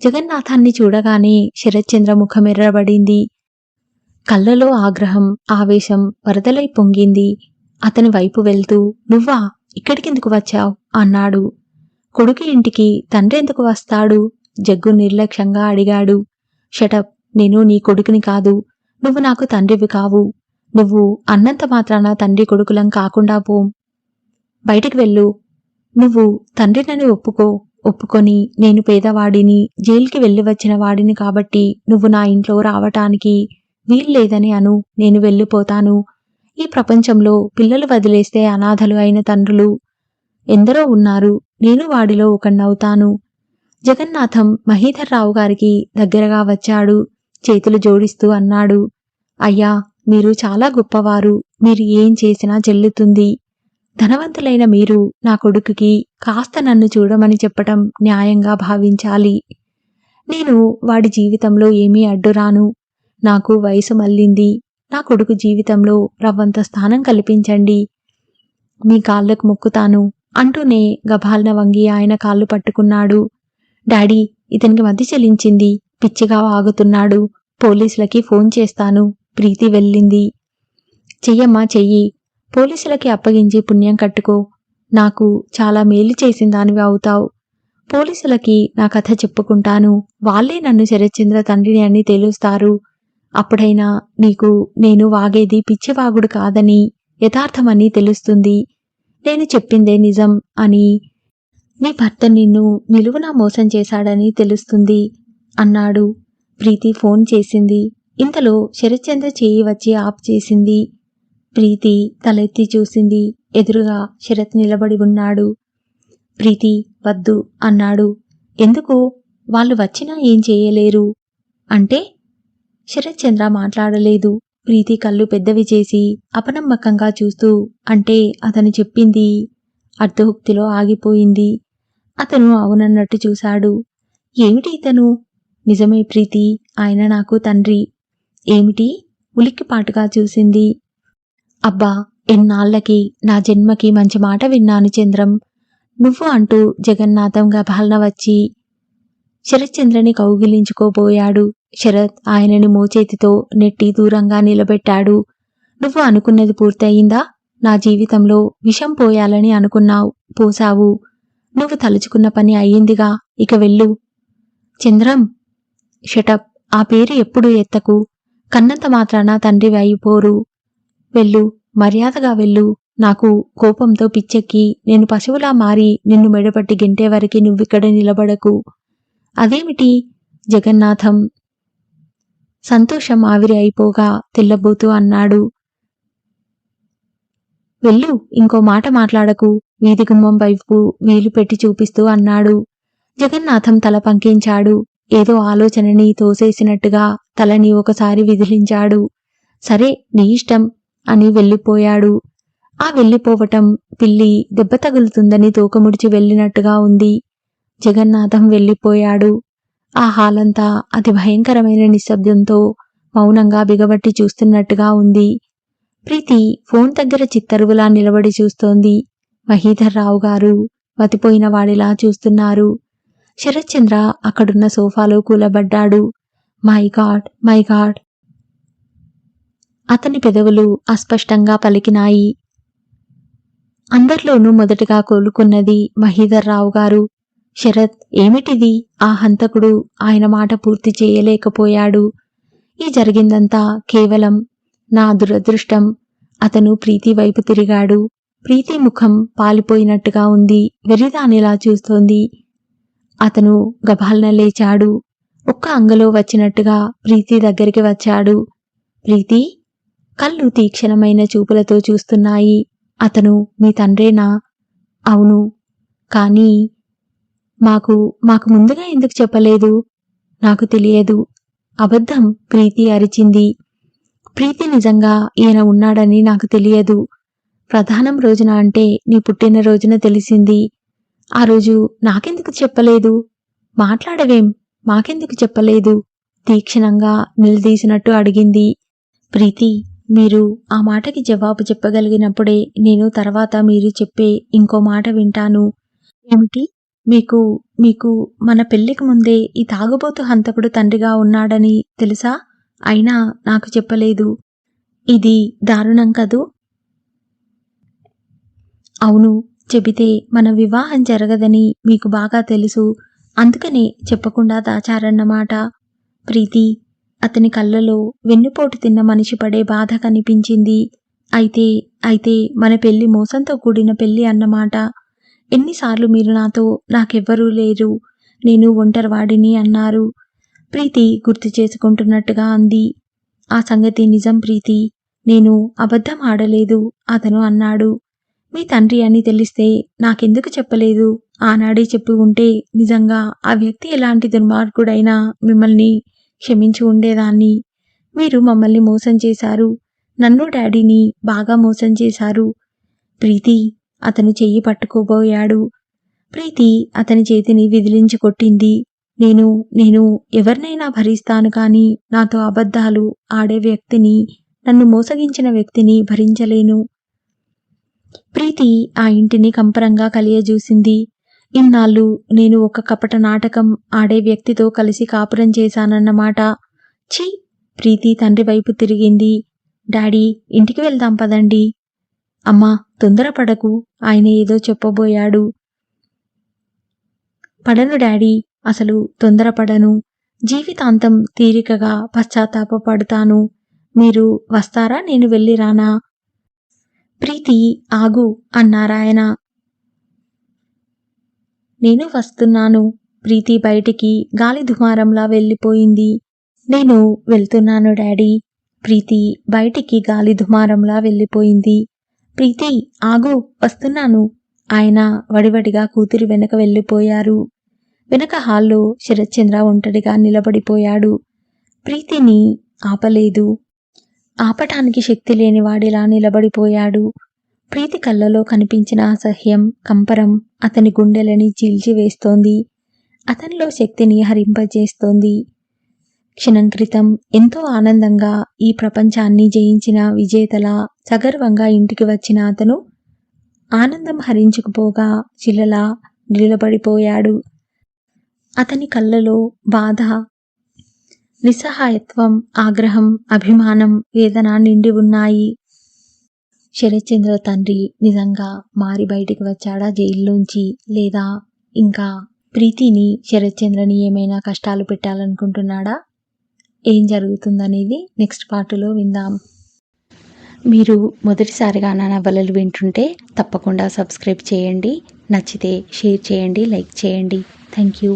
జగన్నాథాన్ని చూడగానే శరత్చంద్ర ముఖమెర్రబడింది. కళ్ళలో ఆగ్రహం, ఆవేశం వరదలై పొంగింది. అతని వైపు వెళ్తూ, నువ్వా, ఇక్కడికెందుకు వచ్చావ్ అన్నాడు. కొడుకు ఇంటికి తండ్రెందుకు వస్తాడు? జగ్గు నిర్లక్ష్యంగా అడిగాడు. షటప్, నేను నీ కొడుకుని కాదు. నువ్వు నాకు తండ్రివి కావు. నువ్వు అన్నంత మాత్రాన తండ్రి కొడుకులం కాకుండా పోం. బయటికి వెళ్ళు. నువ్వు తండ్రినని ఒప్పుకొని నేను పేదవాడిని, జైలుకి వెళ్ళి వచ్చిన వాడిని కాబట్టి నువ్వు నా ఇంట్లో రావటానికి వీల్లేదని అను. నేను వెళ్ళిపోతాను. ఈ ప్రపంచంలో పిల్లలు వదిలేస్తే అనాథలు అయిన తండ్రులు ఎందరో ఉన్నారు. నేను వాడిలో ఒకణ్ణవుతాను. జగన్నాథం మహీధర్రావు గారికి దగ్గరగా వచ్చాడు. చేతులు జోడిస్తూ అన్నాడు. అయ్యా, మీరు చాలా గొప్పవారు. మీరు ఏం చేసినా చెల్లుతుంది. ధనవంతులైన మీరు నా కొడుకుకి కాస్త నన్ను చూడమని చెప్పటం న్యాయంగా భావించాలి. నేను వాడి జీవితంలో ఏమీ అడ్డురాను. నాకు వయసు మళ్ళింది. నా కొడుకు జీవితంలో రవ్వంత స్థానం కల్పించండి. మీ కాళ్ళకు మొక్కుతాను అంటూనే గభాల్న వంగి ఆయన కాళ్ళు పట్టుకున్నాడు. డాడీ, ఇతనికి మతి చెలించింది. పిచ్చిగా వాగుతున్నాడు. పోలీసులకి ఫోన్ చేస్తాను. ప్రీతి వెళ్ళింది. చెయ్యమ్మా, చెయ్యి. పోలీసులకి అప్పగించి పుణ్యం కట్టుకో. నాకు చాలా మేలు చేసిందానివి అవుతావు. పోలీసులకి నా కథ చెప్పుకుంటాను. వాళ్లే నన్ను శరత్చంద్ర తండ్రిని అని తేలుస్తారు. అప్పుడైనా నీకు నేను వాగేది పిచ్చివాగుడు కాదని, యథార్థమని తెలుస్తుంది. నేను చెప్పిందే నిజం అని, నీ భర్త నిన్ను నిలువునా మోసం చేశాడని తెలుస్తుంది అన్నాడు. ప్రీతి ఫోన్ చేసింది. ఇంతలో శరత్చంద్ర చేయి వచ్చి ఆఫ్ చేసింది. ప్రీతి తలెత్తి చూసింది. ఎదురుగా శరత్ నిలబడి ఉన్నాడు. ప్రీతి, వద్దు అన్నాడు. ఎందుకు? వాళ్ళు వచ్చినా ఏం చేయలేరు అంటే? శరత్చంద్ర మాట్లాడలేదు. ప్రీతి కళ్ళు పెద్దవి చేసి అపనమ్మకంగా చూస్తూ అంటే అతను చెప్పింది అర్ధోక్తిలో ఆగిపోయింది. అతను అవునన్నట్టు చూశాడు. ఏమిటి ఇతను? నిజమే ప్రీతి, ఆయన నాకు తండ్రి. ఏమిటి? ఉలిక్కిపాటుగా చూసింది. అబ్బా, ఎన్నాళ్లకి నా జన్మకి మంచి మాట విన్నాను చంద్రం. నువ్వు అంటూ జగన్నాథం గభాల్న వచ్చి శరత్చంద్రని కౌగిలించుకోబోయాడు. శరత్ ఆయనని మోచేతితో నెట్టి దూరంగా నిలబెట్టాడు. నువ్వు అనుకున్నది పూర్తయిందా? నా జీవితంలో విషం పోయాలని అనుకున్నావు, పోసావు. నువ్వు తలుచుకున్న పని అయ్యిందిగా, ఇక వెళ్ళు. చంద్రం, షటప్, ఆ పేరు ఎప్పుడు ఎత్తకు. కన్నంత మాత్రాన తండ్రివి అయిపోరు. వెళ్ళు, మర్యాదగా వెళ్ళు. నాకు కోపంతో పిచ్చెక్కి నేను పశువులా మారి నిన్ను మెడపట్టి గెంటే వరకు నువ్విక్కడ నిలబడకు. అదేమిటి? జగన్నాథం సంతోషం ఆవిరి అయిపోగా తెల్లబోతూ అన్నాడు. వెళ్ళు, ఇంకో మాట మాట్లాడకు, వీధి గుమ్మం వైపు వేలు పెట్టి చూపిస్తూ అన్నాడు. జగన్నాథం తల పంకించాడు. ఏదో ఆలోచనని తోసేసినట్టుగా తలని ఒకసారి విదిలించాడు. సరే, నీ ఇష్టం అని వెళ్ళిపోయాడు. ఆ వెళ్ళిపోవటం పిల్లి దెబ్బ తగులుతుందని తోకముడిచి వెళ్ళినట్టుగా ఉంది. జగన్నాథం వెళ్ళిపోయాడు. ఆ హాలంతా అతి భయంకరమైన నిశ్శబ్దంతో మౌనంగా బిగబట్టి చూస్తున్నట్టుగా ఉంది. ప్రీతి ఫోన్ దగ్గర చిత్తరువులా నిలబడి చూస్తోంది. మహీధర్రావు గారు మతిపోయిన వాడిలా చూస్తున్నారు. శరత్చంద్ర అక్కడున్న సోఫాలో కూలబడ్డాడు. My god, my god. అతని పెదవులు అస్పష్టంగా పలికినాయి. అందరిలోనూ మొదటగా కోలుకున్నది మహీధర్రావు గారు. శరత్, ఏమిటిది? ఆ హంతకుడు ఆయన మాట పూర్తి చేయలేకపోయాడు. ఈ జరిగిందంతా కేవలం నా దురదృష్టం. అతను ప్రీతి వైపు తిరిగాడు. ప్రీతి ముఖం పాలిపోయినట్టుగా ఉంది. వెర్రిదానిలా చూస్తోంది. అతను గభాల్న లేచాడు. ఒక్క అంగలో వచ్చినట్టుగా ప్రీతి దగ్గరికి వచ్చాడు. ప్రీతి కళ్ళు తీక్షణమైన చూపులతో చూస్తున్నాయి. అతను మీ తండ్రేనా? అవును. కానీ మాకు ముందుగా ఎందుకు చెప్పలేదు? నాకు తెలియదు. అబద్ధం, ప్రీతి అరిచింది. ప్రీతి నిజంగా ఈయన ఉన్నాడని నాకు తెలియదు. ప్రధానం రోజున అంటే నీ పుట్టినరోజున తెలిసింది. ఆ రోజు నాకెందుకు చెప్పలేదు? మాట్లాడవేం, మాకెందుకు చెప్పలేదు? తీక్షణంగా నిలదీసినట్టు అడిగింది. ప్రీతి, మీరు ఆ మాటకి జవాబు చెప్పగలిగినప్పుడే నేను తర్వాత మీరు చెప్పే ఇంకో మాట వింటాను. ఏమిటి? మీకు మన పెళ్లికి ముందే ఈ తాగుబోతు హంతకుడు తండ్రిగా ఉన్నాడని తెలుసా? అయినా నాకు చెప్పలేదు. ఇది దారుణం కదూ? అవును, చెబితే మన వివాహం జరగదని మీకు బాగా తెలుసు. అందుకనే చెప్పకుండా దాచారన్నమాట. ప్రీతి, అతని కళ్ళలో వెన్నుపోటు తిన్న మనిషి పడే బాధ కనిపించింది. అయితే మన పెళ్లి మోసంతో కూడిన పెళ్లి అన్నమాట. ఎన్నిసార్లు మీరు నాకెవ్వరూ లేరు, నేను ఒంటరివాడిని అన్నారు. ప్రీతి గుర్తు చేసుకుంటున్నట్టుగా అంది. ఆ సంగతి నిజం ప్రీతి, నేను అబద్ధం ఆడలేదు. అతను అన్నాడు. మీ తండ్రి అని తెలిస్తే నాకెందుకు చెప్పలేదు? ఆనాడే చెప్పి ఉంటే నిజంగా ఆ వ్యక్తి ఎలాంటి దుర్మార్గుడైనా మిమ్మల్ని క్షమించి ఉండేదాన్ని. మీరు మమ్మల్ని మోసం చేశారు. నన్ను డాడీని బాగా మోసం చేశారు. ప్రీతి అతను చెయ్యి పట్టుకోబోయాడు. ప్రీతి అతని చేతిని విదిలించి కొట్టింది. నేను ఎవరినైనా భరిస్తాను, కానీ నాతో అబద్ధాలు ఆడే వ్యక్తిని, నన్ను మోసగించిన వ్యక్తిని భరించలేను. ప్రీతి ఆ ఇంటిని కంపరంగా కలియజూసింది. ఇన్నాళ్ళు నేను ఒక కపట నాటకం ఆడే వ్యక్తితో కలిసి కాపురం చేశానన్నమాట. ఛీ! ప్రీతి తండ్రి వైపు తిరిగింది. డాడీ, ఇంటికి వెళ్దాం పదండి. అమ్మా, తొందరపడకు, ఆయన ఏదో చెప్పబోయాడు. పడను డాడీ, అసలు తొందరపడను. జీవితాంతం తీరికగా పశ్చాత్తాపపడతాను. మీరు వస్తారా, నేను వెళ్ళిరానా? ప్రీతి, ఆగు అన్నారాయన. నేను వస్తున్నాను. ప్రీతి బయటికి గాలి దుమారంలా వెళ్ళిపోయింది. నేను వెళ్తున్నాను డాడీ. ప్రీతి బయటికి గాలి దుమారంలా వెళ్ళిపోయింది. ప్రీతి, ఆగు, వస్తున్నాను. ఆయన వడివడిగా కూతురి వెనక వెళ్ళిపోయారు. వెనక హాల్లో శరత్చంద్ర ఒంటరిగా నిలబడిపోయాడు. ప్రీతిని ఆపలేదు. ఆపటానికి శక్తి లేనివాడిలా నిలబడిపోయాడు. ప్రీతి కళ్ళలో కనిపించిన అసహ్యం, కంపరం అతని గుండెలని చీల్చివేస్తోంది. అతనిలో శక్తిని హరింపజేస్తోంది. క్షణం క్రితం ఎంతో ఆనందంగా ఈ ప్రపంచాన్ని జయించిన విజేతలా సగర్వంగా ఇంటికి వచ్చిన అతను ఆనందం హరించుకుపోగా శిలలా నిలబడిపోయాడు. అతని కళ్ళలో బాధ, నిస్సహాయత్వం, ఆగ్రహం, అభిమానం, వేదన నిండి ఉన్నాయి. శరత్చంద్ర తండ్రి నిజంగా మారి బయటికి వచ్చాడా జైల్లోంచి? లేదా ఇంకా ప్రీతిని, శరత్చంద్రని ఏమైనా కష్టాలు పెట్టాలనుకుంటున్నాడా? ఏం జరుగుతుందనేది నెక్స్ట్ పార్టులో విందాం. మీరు మొదటిసారిగా నా నవలలు వింటుంటే తప్పకుండా సబ్స్క్రైబ్ చేయండి. నచ్చితే షేర్ చేయండి, లైక్ చేయండి. Thank you.